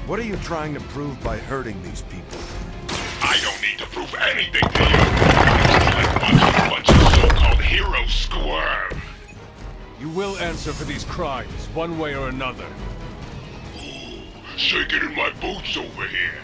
What are you trying to prove by hurting these people? I don't need to prove anything to you. Just let a bunch of so-called heroes squirm. You will answer for these crimes, one way or another. Ooh, shaking in my boots over here.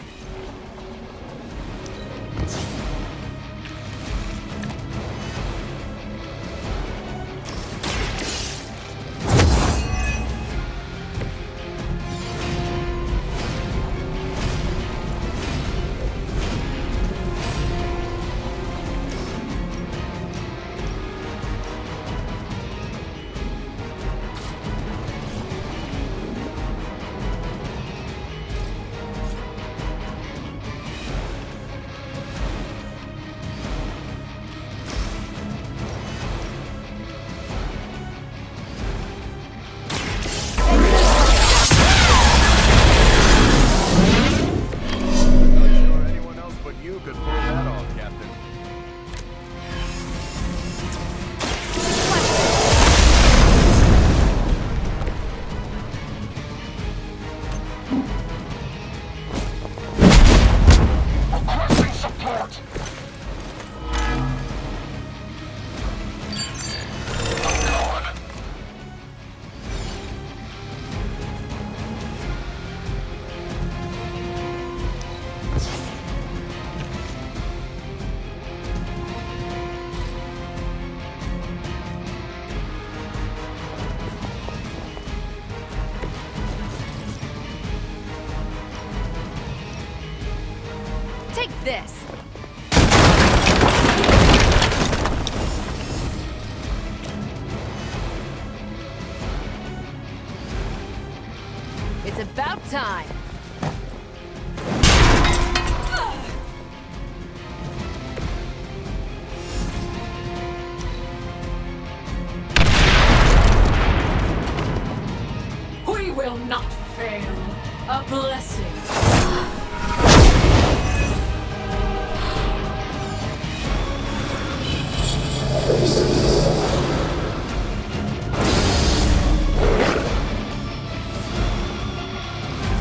This. It's about time. We will not fail. A blessing.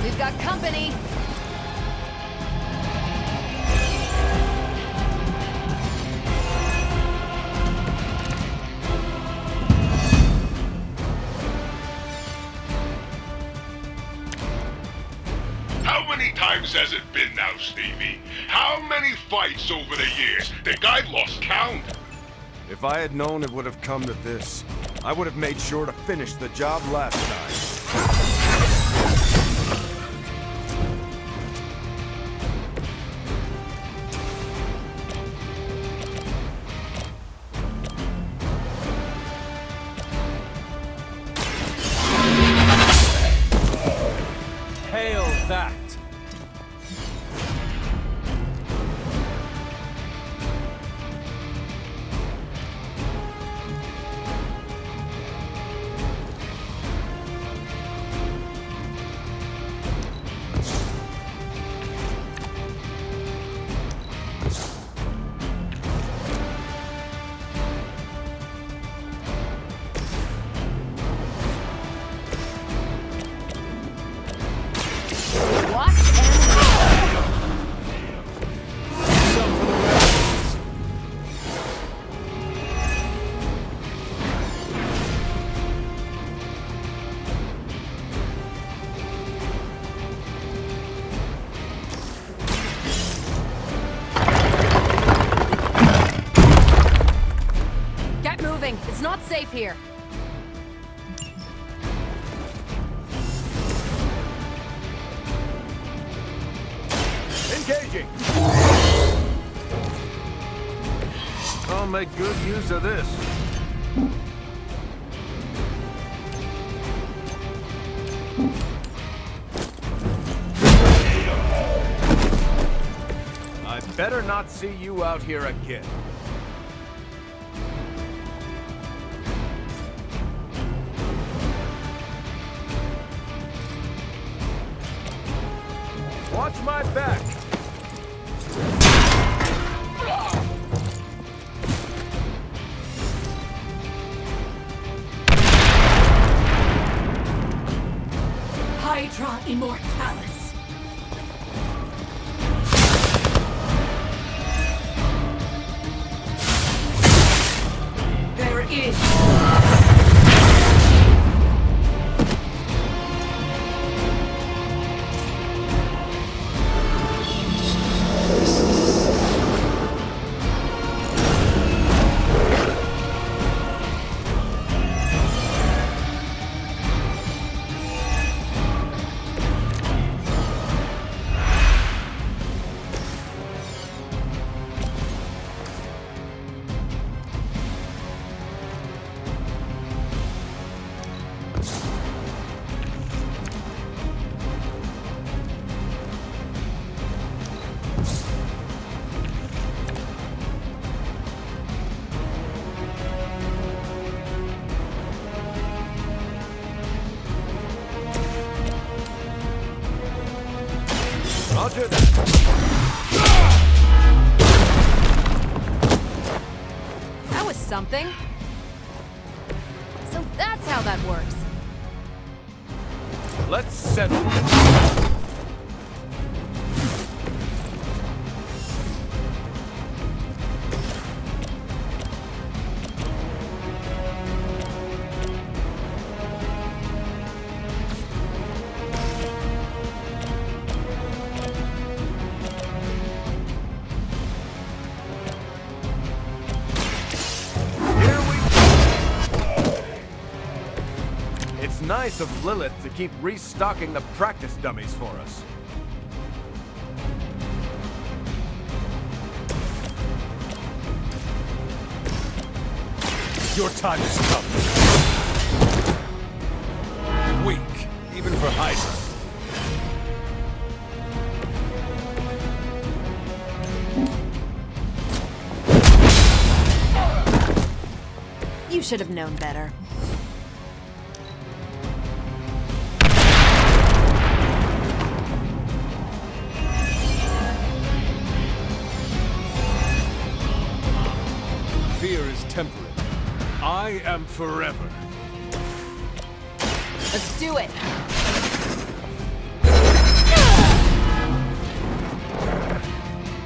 We've got company. How many times has it been now, Stevie? How many fights over the years? Think I've lost count? If I had known it would have come to this, I would have made sure to finish the job last time. Hail that! It's not safe here. Engaging! I'll make good use of this. I better not see you out here again. Watch my back! Hydra Immortalis. There is. Roger that. That was something. So that's how that works. Let's settle this. It's nice of Lilith to keep restocking the practice dummies for us. Your time has come. Weak, even for Hydra. You should have known better. Fear is temporary. I am forever. Let's do it.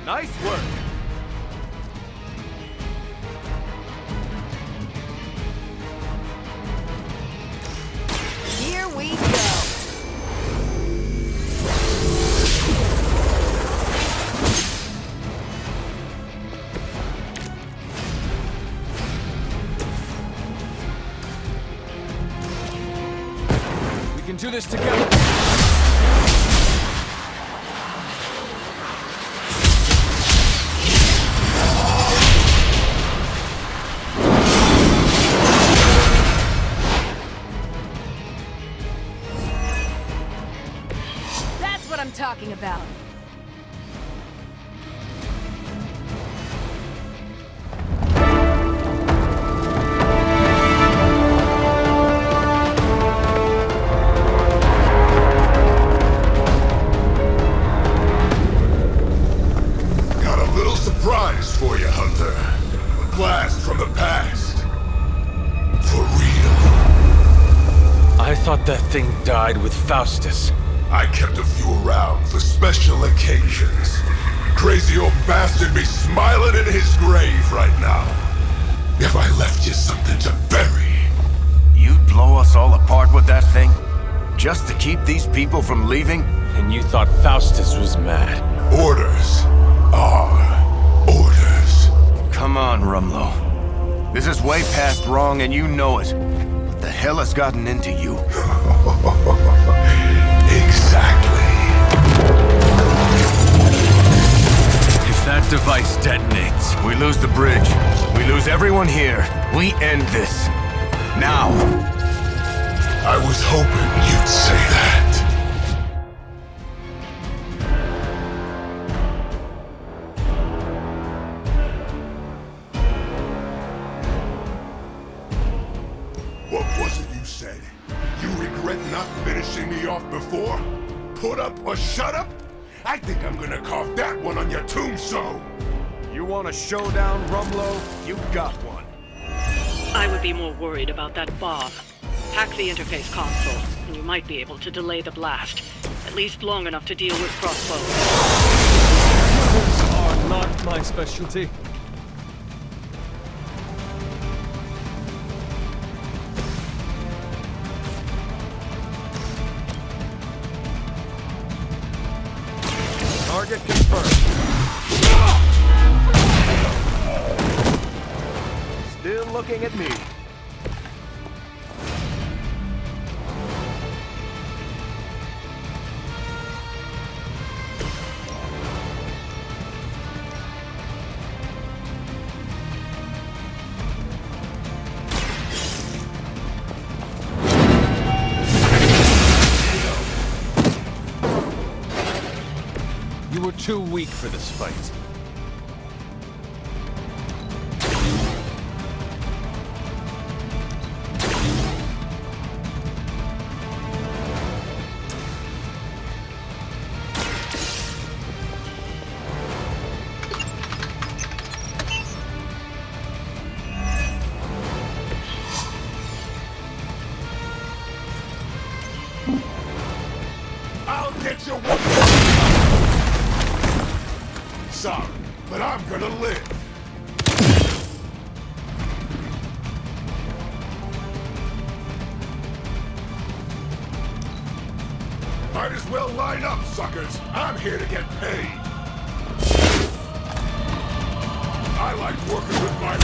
Nice work. Here we go. We can do this together. That's what I'm talking about. Got a little surprise for you, Hunter. A blast from the past. For real. I thought that thing died with Faustus. I kept a few around for special occasions. Crazy old bastard be smiling in his grave right now. If I left you something to bury. You'd blow us all apart with that thing? Just to keep these people from leaving? And you thought Faustus was mad. Orders are orders. Come on, Rumlow. This is way past wrong and you know it. What the hell has gotten into you? Exactly. If that device detonates, this, we lose the bridge. We lose everyone here. We end this. Now. I was hoping you'd say that. What was it you said? You regret not finishing me off before? Put up or shut up? I think I'm gonna carve that one on your tombstone. You want a showdown, Rumlow? You got one. I would be more worried about that bomb. Hack the interface console, and you might be able to delay the blast. At least long enough to deal with Crossbones. Those are not my specialty. Target confirmed. Still looking at me. You were too weak for this fight. I'll get you one. Sorry, but I'm gonna live. Might as well line up, suckers. I'm here to get paid. I like working with my...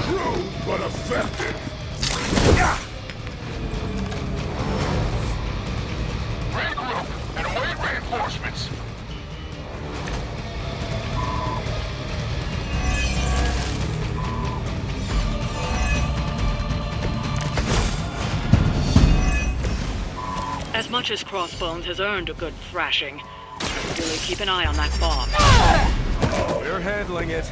Crude, but effective. Regroup and await reinforcements. As much as Crossbones has earned a good thrashing, I would really keep an eye on that bomb. We're handling it.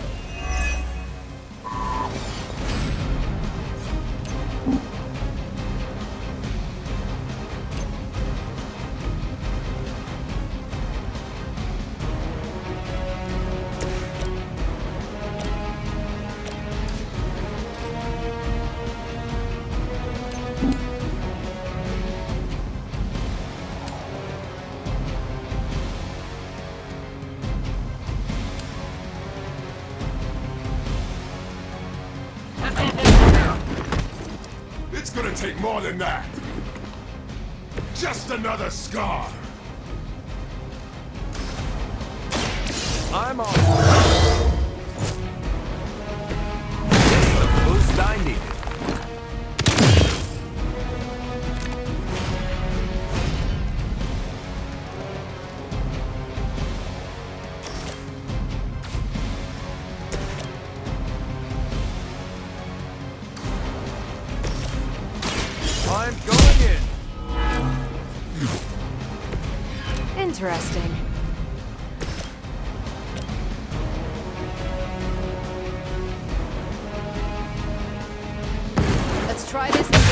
It's gonna take more than that. Just another scar. I'm on. The boost I needed. I'm going in. Interesting. Let's try this again.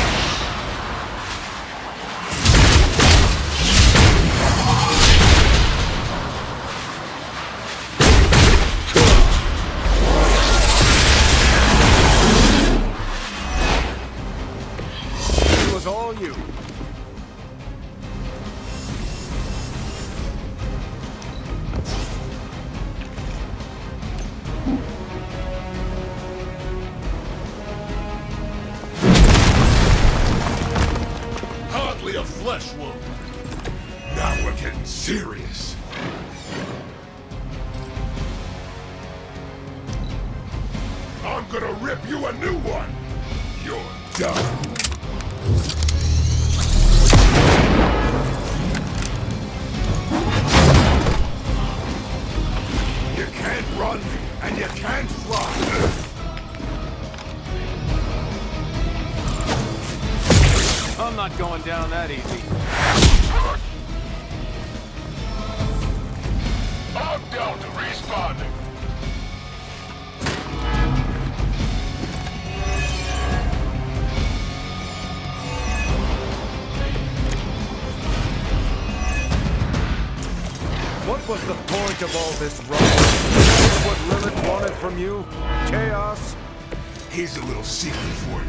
It was all you. Hardly a flesh wound. Now we're getting serious. I'm gonna rip you a new one. You're done. not going down that easy. I'm down to responding. What was the point of all this rubble? What Lilith wanted from you? Chaos? Here's a little secret for you.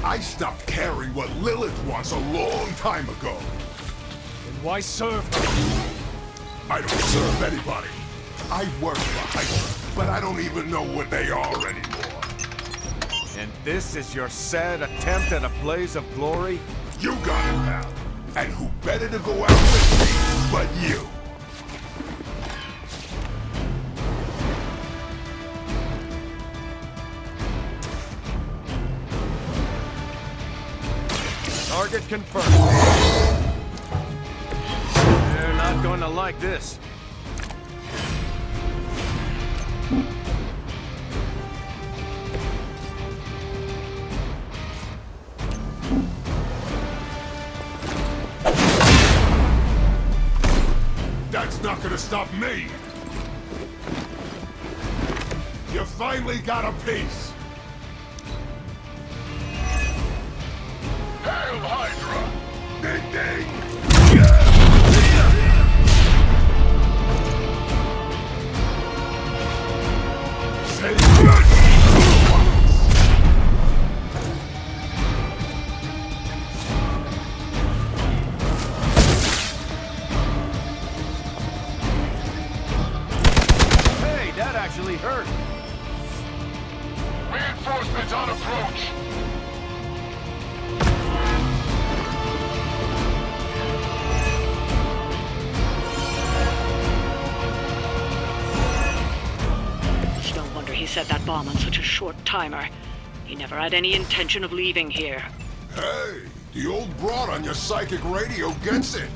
I stopped caring what Lilith wants a long time ago. Then why serve her? I don't serve anybody. I work for Hydra, but I don't even know what they are anymore. And this is your sad attempt at a blaze of glory? You got it, pal. And who better to go out with me but you? Target confirmed. They're not going to like this. That's not gonna stop me! You finally got a piece! Hail Hydra! Ding ding! Say good! Hey, that actually hurt. Reinforcements on approach! It's no wonder he set that bomb on such a short timer. He never had any intention of leaving here. Hey, the old broad on your psychic radio gets it.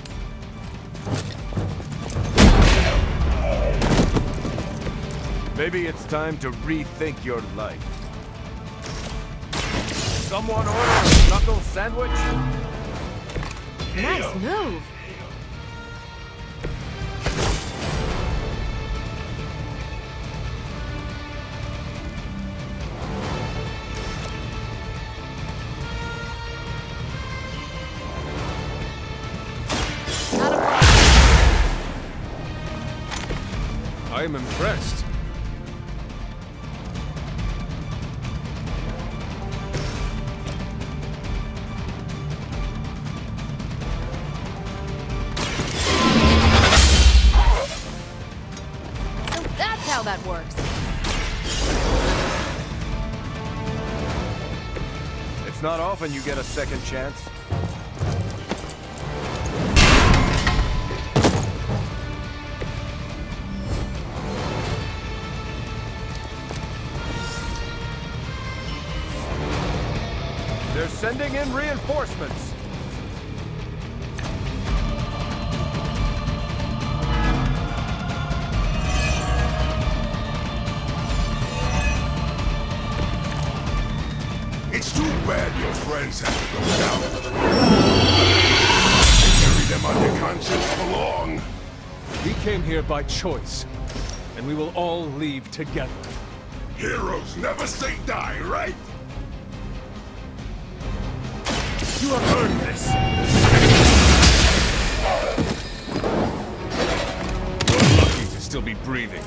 Maybe it's time to rethink your life. Someone order a knuckle sandwich? Nice move. I am impressed. So that's how that works. It's not often you get a second chance. They're sending in reinforcements. It's too bad your friends have to go down. Carry them on your conscience for long. We came here by choice, and we will all leave together. Heroes never say die, right? You have earned this. You're lucky to still be breathing.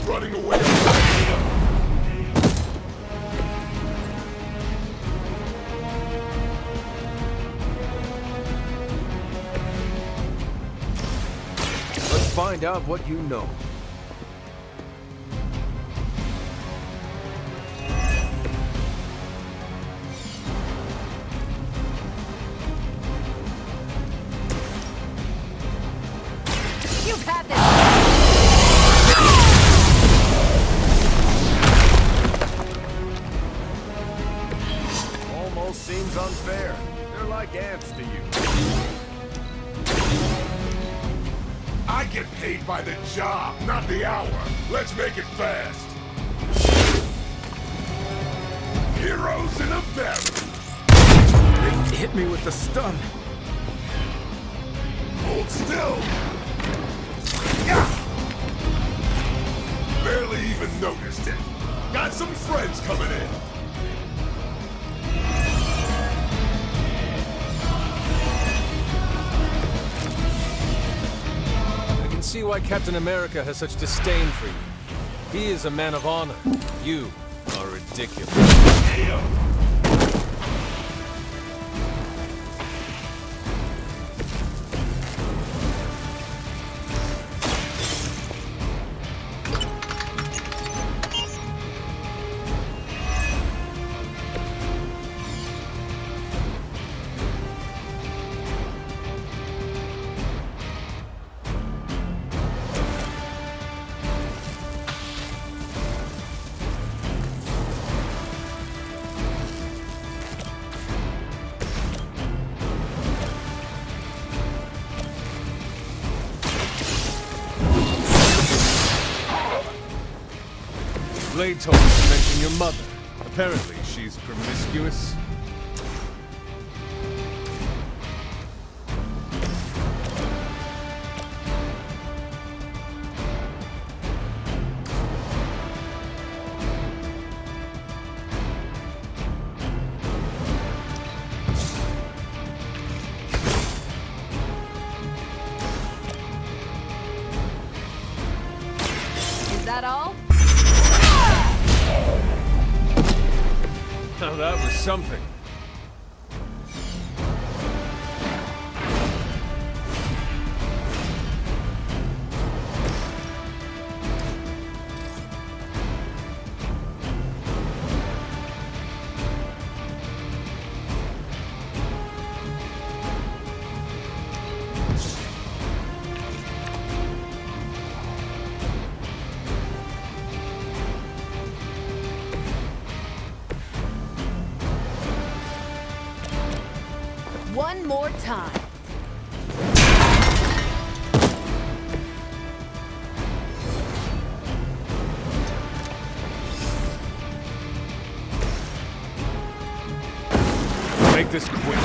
Running away. Let's find out what you know. You've had this. Almost seems unfair. They're like ants to you. I get paid by the job, not the hour. Let's make it fast. Heroes in a barrel. They hit me with the stun. Hold still. Yeah. Barely even noticed it. Got some friends coming in. I can see why Captain America has such disdain for you. He is a man of honor. You are ridiculous. Blade told us to mention your mother. Apparently, she's promiscuous. Is that all? Now that was something. One more time. Make this quick.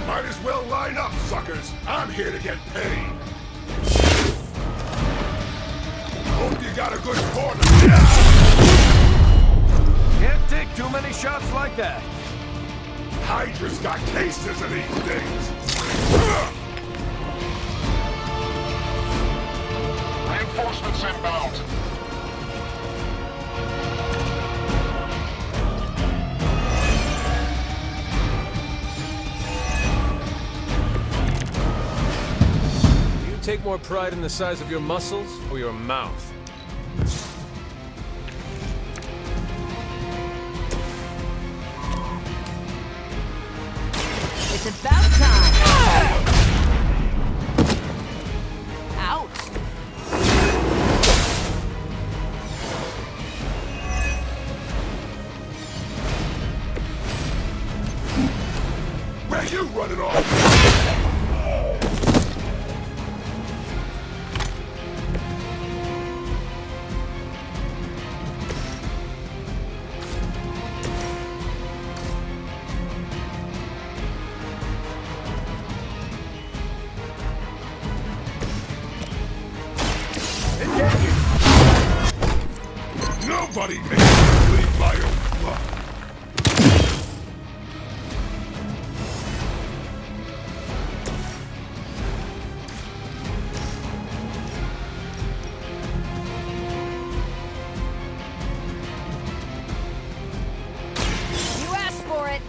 Might as well line up, suckers. I'm here to get paid. Hope you got a good corner. Can't take too many shots like that. Hydra's got cases of these things. Reinforcements inbound. Do you take more pride in the size of your muscles or your mouth? It's about time. Ouch. Where you running off? Nobody makes me bleed my own blood. You asked for it.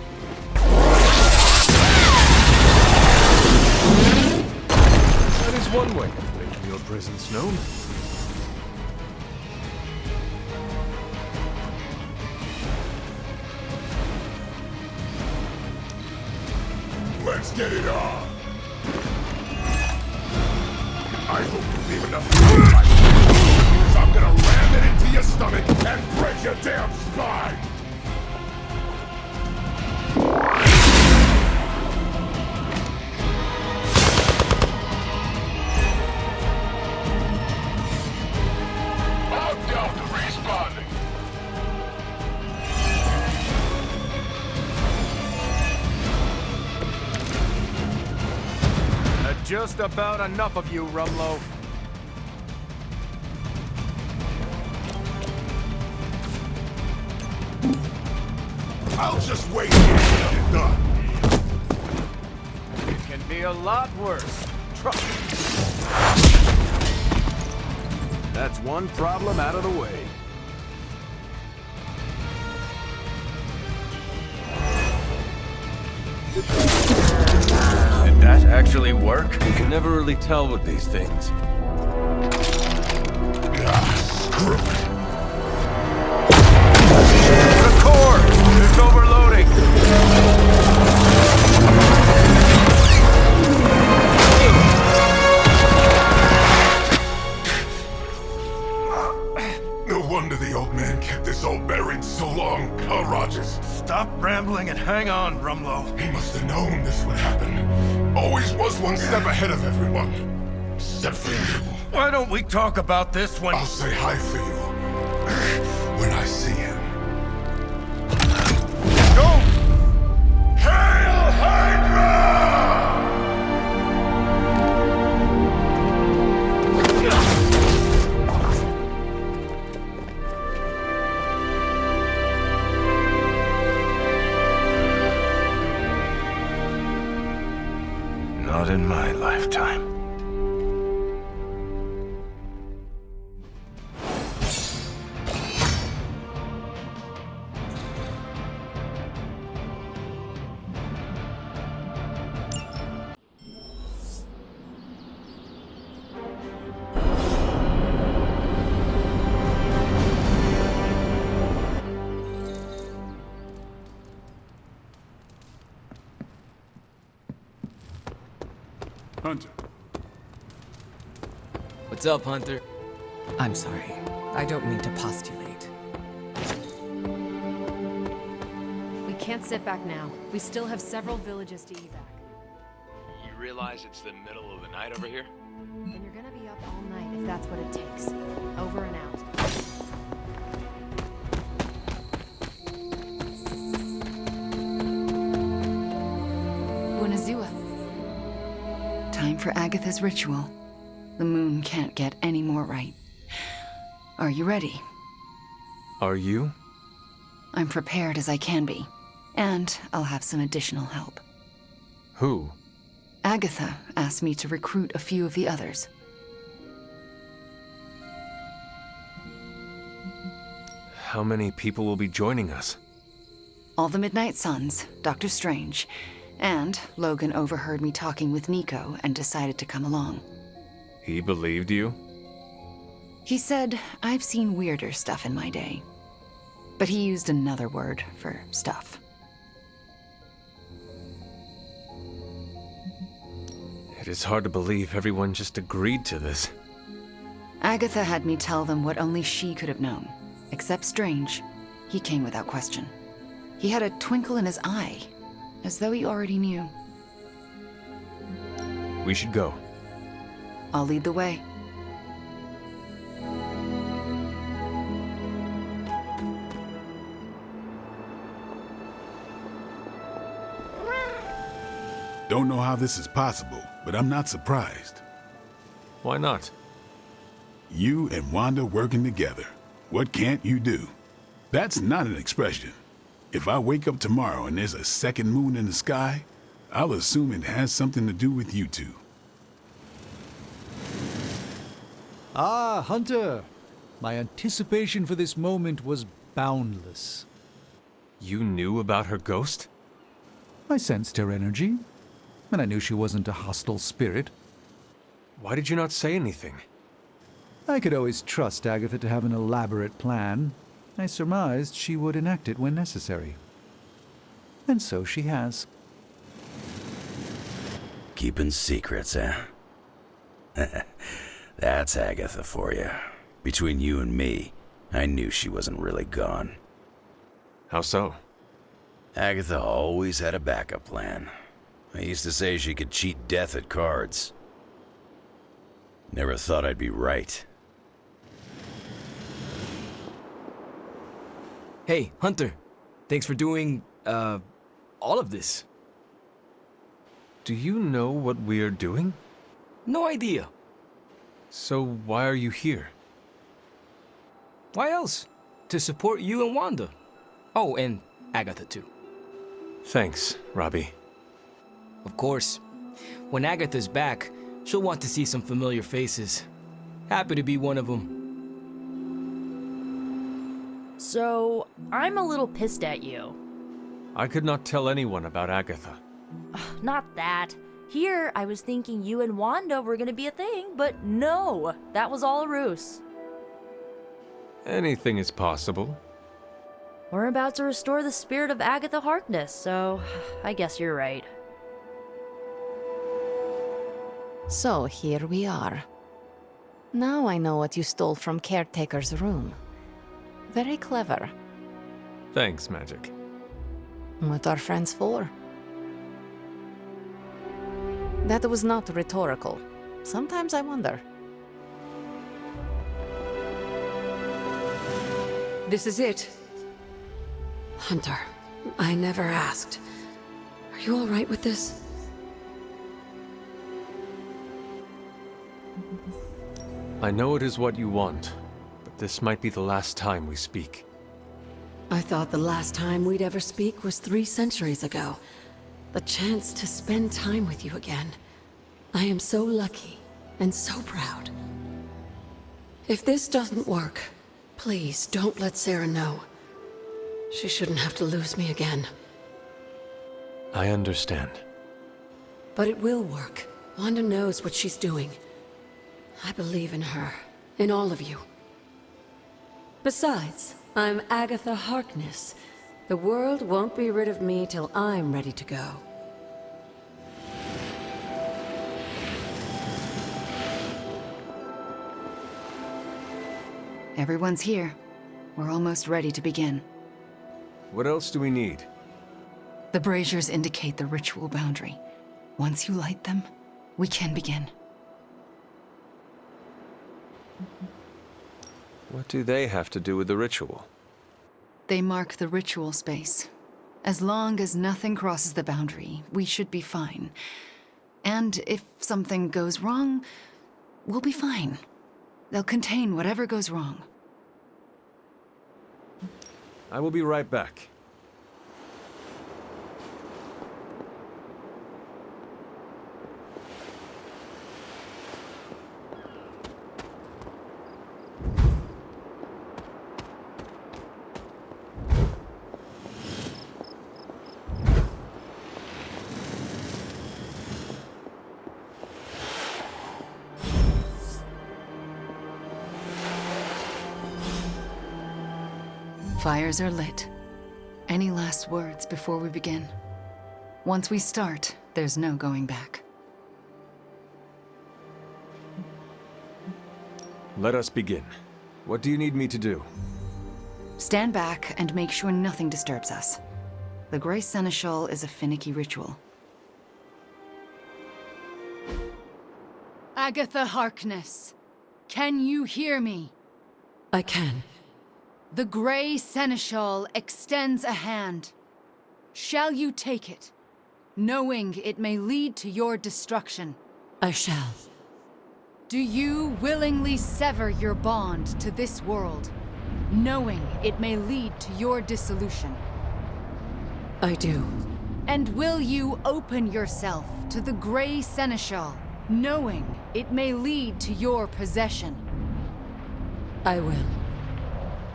That is one way of making your presence known. Let's get it on! I hope you leave enough room, because I'm gonna ram it into your stomach and break your damn spine! I'm down to responding. Just about enough of you, Rumlow. I'll just wait here until you're done. It can be a lot worse. Trust me. That's one problem out of the way. Did that actually work? You can never really tell with these things. Screw it. The core! It's overloading! No wonder the old man kept this all buried so long, huh, Rogers? Stop rambling and hang on, Rumlow. He must have known this would happen. Always was one step ahead of everyone. Except for you. Why don't we talk about this when... I'll say hi for you. When I see him. Go! Hail Hydra! Not in my lifetime. Hunter. What's up, Hunter? I'm sorry. I don't mean to postulate. We can't sit back now. We still have several villages to evac. You realize it's the middle of the night over here? Then you're gonna be up all night if that's what it takes. Over and out. Buonazua. Time for Agatha's ritual. The moon can't get any more right. Are you ready? Are you? I'm prepared as I can be. And I'll have some additional help. Who? Agatha asked me to recruit a few of the others. How many people will be joining us? All the Midnight Suns, Dr. Strange, and Logan overheard me talking with Nico and decided to come along. He believed you? He said, I've seen weirder stuff in my day. But he used another word for stuff. It is hard to believe everyone just agreed to this. Agatha had me tell them what only she could have known. Except Strange. He came without question. He had a twinkle in his eye, as though he already knew. We should go. I'll lead the way. Don't know how this is possible, but I'm not surprised. Why not? You and Wanda working together. What can't you do? That's not an expression. If I wake up tomorrow and there's a second moon in the sky, I'll assume it has something to do with you two. Ah, Hunter! My anticipation for this moment was boundless. You knew about her ghost? I sensed her energy, and I knew she wasn't a hostile spirit. Why did you not say anything? I could always trust Agatha to have an elaborate plan. I surmised she would enact it when necessary. And so she has. Keeping secrets, eh? That's Agatha for you. Between you and me, I knew she wasn't really gone. How so? Agatha always had a backup plan. I used to say she could cheat death at cards. Never thought I'd be right. Hey, Hunter. Thanks for doing, all of this. Do you know what we're doing? No idea. So why are you here? Why else? To support you and Wanda. Oh, and Agatha too. Thanks, Robbie. Of course. When Agatha's back, she'll want to see some familiar faces. Happy to be one of them. So, I'm a little pissed at you. I could not tell anyone about Agatha. Not that. Here, I was thinking you and Wanda were gonna be a thing, but no, that was all a ruse. Anything is possible. We're about to restore the spirit of Agatha Harkness, so I guess you're right. So here we are. Now I know what you stole from Caretaker's room. Very clever. Thanks, Magic. What are friends for? That was not rhetorical. Sometimes I wonder. This is it. Hunter, I never asked. Are you all right with this? I know it is what you want, but this might be the last time we speak. I thought the last time we'd ever speak was 3 centuries ago. The chance to spend time with you again. I am so lucky and so proud. If this doesn't work, please don't let Sarah know. She shouldn't have to lose me again. I understand. But it will work. Wanda knows what she's doing. I believe in her, in all of you. Besides, I'm Agatha Harkness. The world won't be rid of me till I'm ready to go. Everyone's here. We're almost ready to begin. What else do we need? The braziers indicate the ritual boundary. Once you light them, we can begin. What do they have to do with the ritual? They mark the ritual space. As long as nothing crosses the boundary, we should be fine. And if something goes wrong, we'll be fine. They'll contain whatever goes wrong. I will be right back. Fires are lit. Any last words before we begin? Once we start, there's no going back. Let us begin. What do you need me to do? Stand back and make sure nothing disturbs us. The Grey Seneschal is a finicky ritual. Agatha Harkness, can you hear me? I can. The Grey Seneschal extends a hand. Shall you take it, knowing it may lead to your destruction? I shall. Do you willingly sever your bond to this world, knowing it may lead to your dissolution? I do. And will you open yourself to the Grey Seneschal, knowing it may lead to your possession? I will.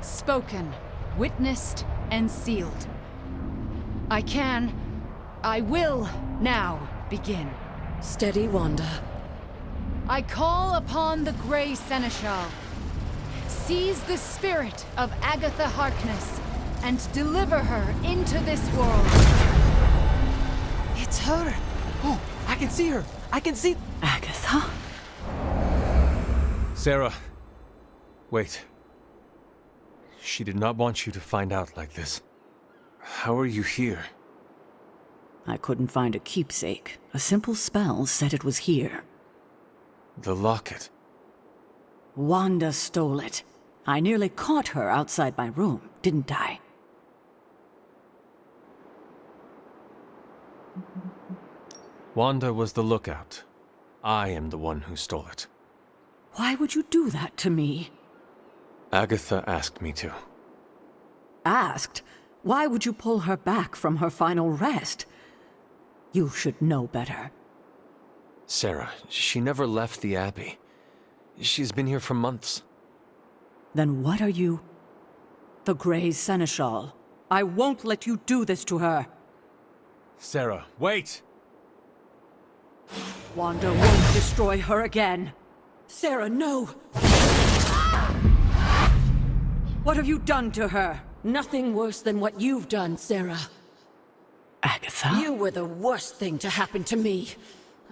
Spoken, witnessed, and sealed. I will now begin. Steady, Wanda. I call upon the Grey Seneschal. Seize the spirit of Agatha Harkness and deliver her into this world. It's her. Oh, Agatha. can see her! I can see... Agatha? Sarah, wait. She did not want you to find out like this. How are you here? I couldn't find a keepsake. A simple spell said it was here. The locket. Wanda stole it. I nearly caught her outside my room, didn't I? Wanda was the lookout. I am the one who stole it. Why would you do that to me? Agatha asked me to. Asked? Why would you pull her back from her final rest? You should know better. Sarah, she never left the Abbey. She's been here for months. Then what are you? The Grey Seneschal. I won't let you do this to her. Sarah, wait! Wanda won't destroy her again. Sarah, no! What have you done to her? Nothing worse than what you've done, Sarah. Agatha? You were the worst thing to happen to me.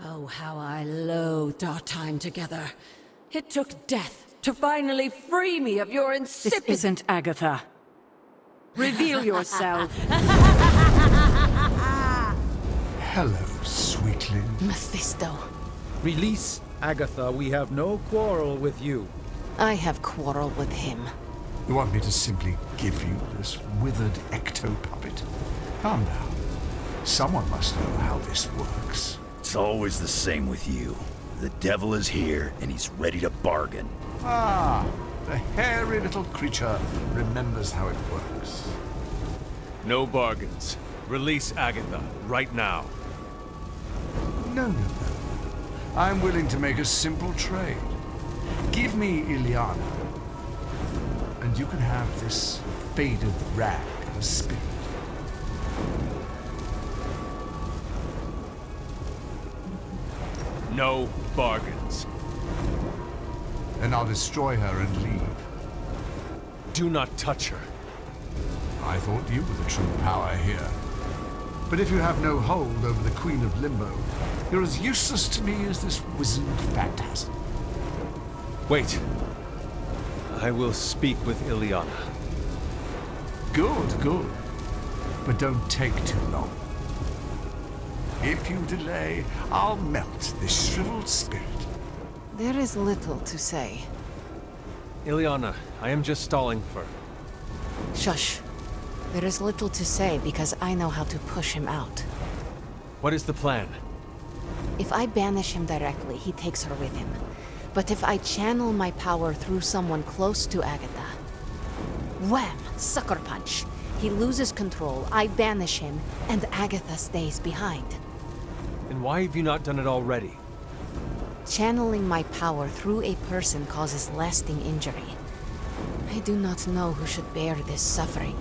Oh, how I loathed our time together. It took death to finally free me of your insipid... This isn't Agatha. Reveal yourself. Hello, sweetling. Mephisto. Release Agatha. We have no quarrel with you. I have quarrel with him. You want me to simply give you this withered ecto-puppet? Calm down. Someone must know how this works. It's always the same with you. The devil is here, and he's ready to bargain. Ah, the hairy little creature remembers how it works. No bargains. Release Agatha, right now. No. I'm willing to make a simple trade. Give me Ileana, and you can have this faded rag of a spirit. No bargains. Then I'll destroy her and leave. Do not touch her. I thought you were the true power here. But if you have no hold over the Queen of Limbo, you're as useless to me as this wizened phantasm. Wait. I will speak with Ileana. Good. But don't take too long. If you delay, I'll melt this shriveled spirit. There is little to say. Ileana, I am just stalling for... Shush. There is little to say because I know how to push him out. What is the plan? If I banish him directly, he takes her with him. But if I channel my power through someone close to Agatha... Wham! Sucker punch. He loses control, I banish him, and Agatha stays behind. Then why have you not done it already? Channeling my power through a person causes lasting injury. I do not know who should bear this suffering.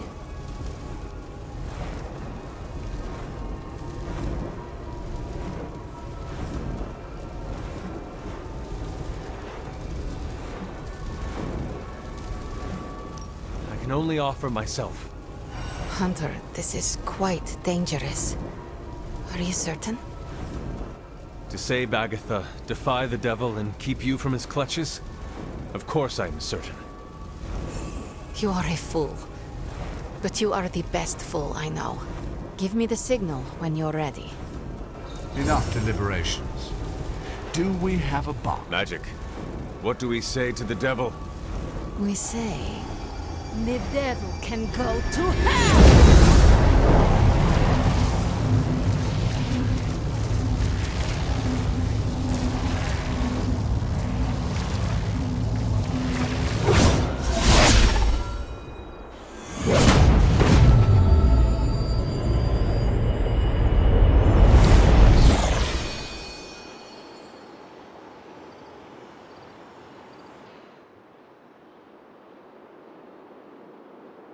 I can only offer myself. Hunter, this is quite dangerous. Are you certain? To save Agatha, defy the devil, and keep you from his clutches? Of course I am certain. You are a fool. But you are the best fool I know. Give me the signal when you're ready. Enough deliberations. Do we have a bomb? Magic. What do we say to the devil? We say... the devil can go to hell!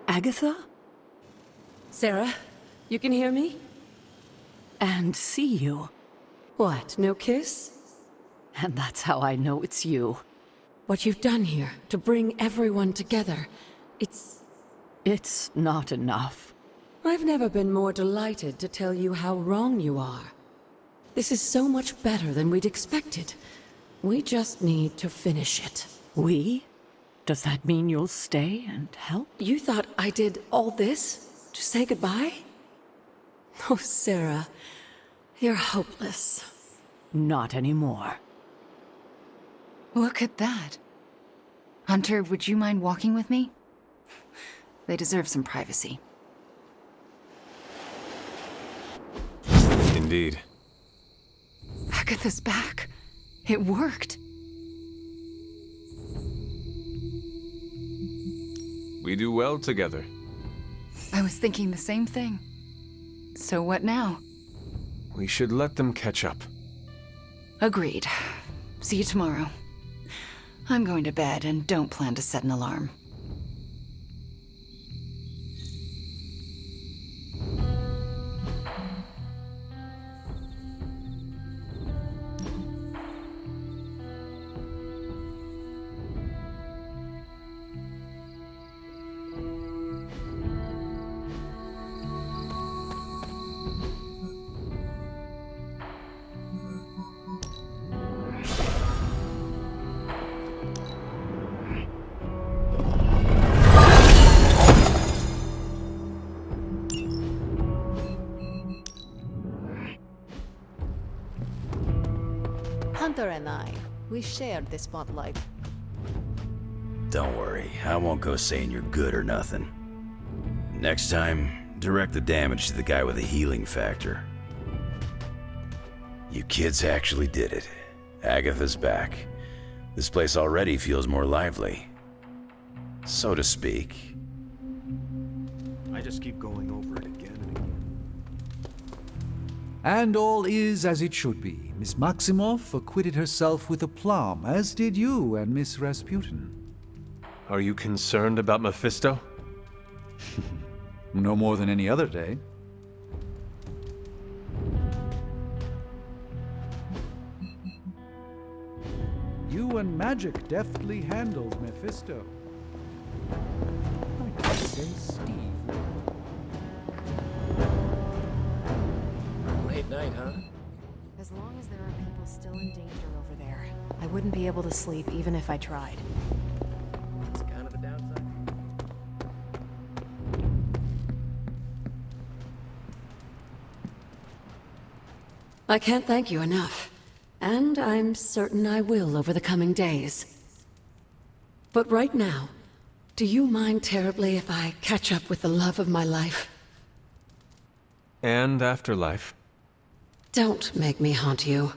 Agatha? Sarah, you can hear me? And see you. What, no kiss? And that's how I know it's you. What you've done here, to bring everyone together, It's not enough. I've never been more delighted to tell you how wrong you are. This is so much better than we'd expected. We just need to finish it. We? Does that mean you'll stay and help? You thought I did all this to say goodbye? Oh, Sarah, you're hopeless. Not anymore. Look at that. Hunter, would you mind walking with me? They deserve some privacy. Indeed. Agatha's back. It worked. We do well together. I was thinking the same thing. So what now? We should let them catch up. Agreed. See you tomorrow. I'm going to bed and don't plan to set an alarm. Hunter and I, we shared the spotlight. Don't worry, I won't go saying you're good or nothing. Next time, direct the damage to the guy with the healing factor. You kids actually did it. Agatha's back. This place already feels more lively. So to speak. I just keep going over it again and again. And all is as it should be. Miss Maximoff acquitted herself with aplomb, as did you and Miss Rasputin. Are you concerned about Mephisto? No more than any other day. You and Magic deftly handled Mephisto. I could say Steve. Late night, huh? As long as there are people still in danger over there, I wouldn't be able to sleep even if I tried. That's kind of the downside. I can't thank you enough. And I'm certain I will over the coming days. But right now, do you mind terribly if I catch up with the love of my life? And afterlife. Don't make me haunt you.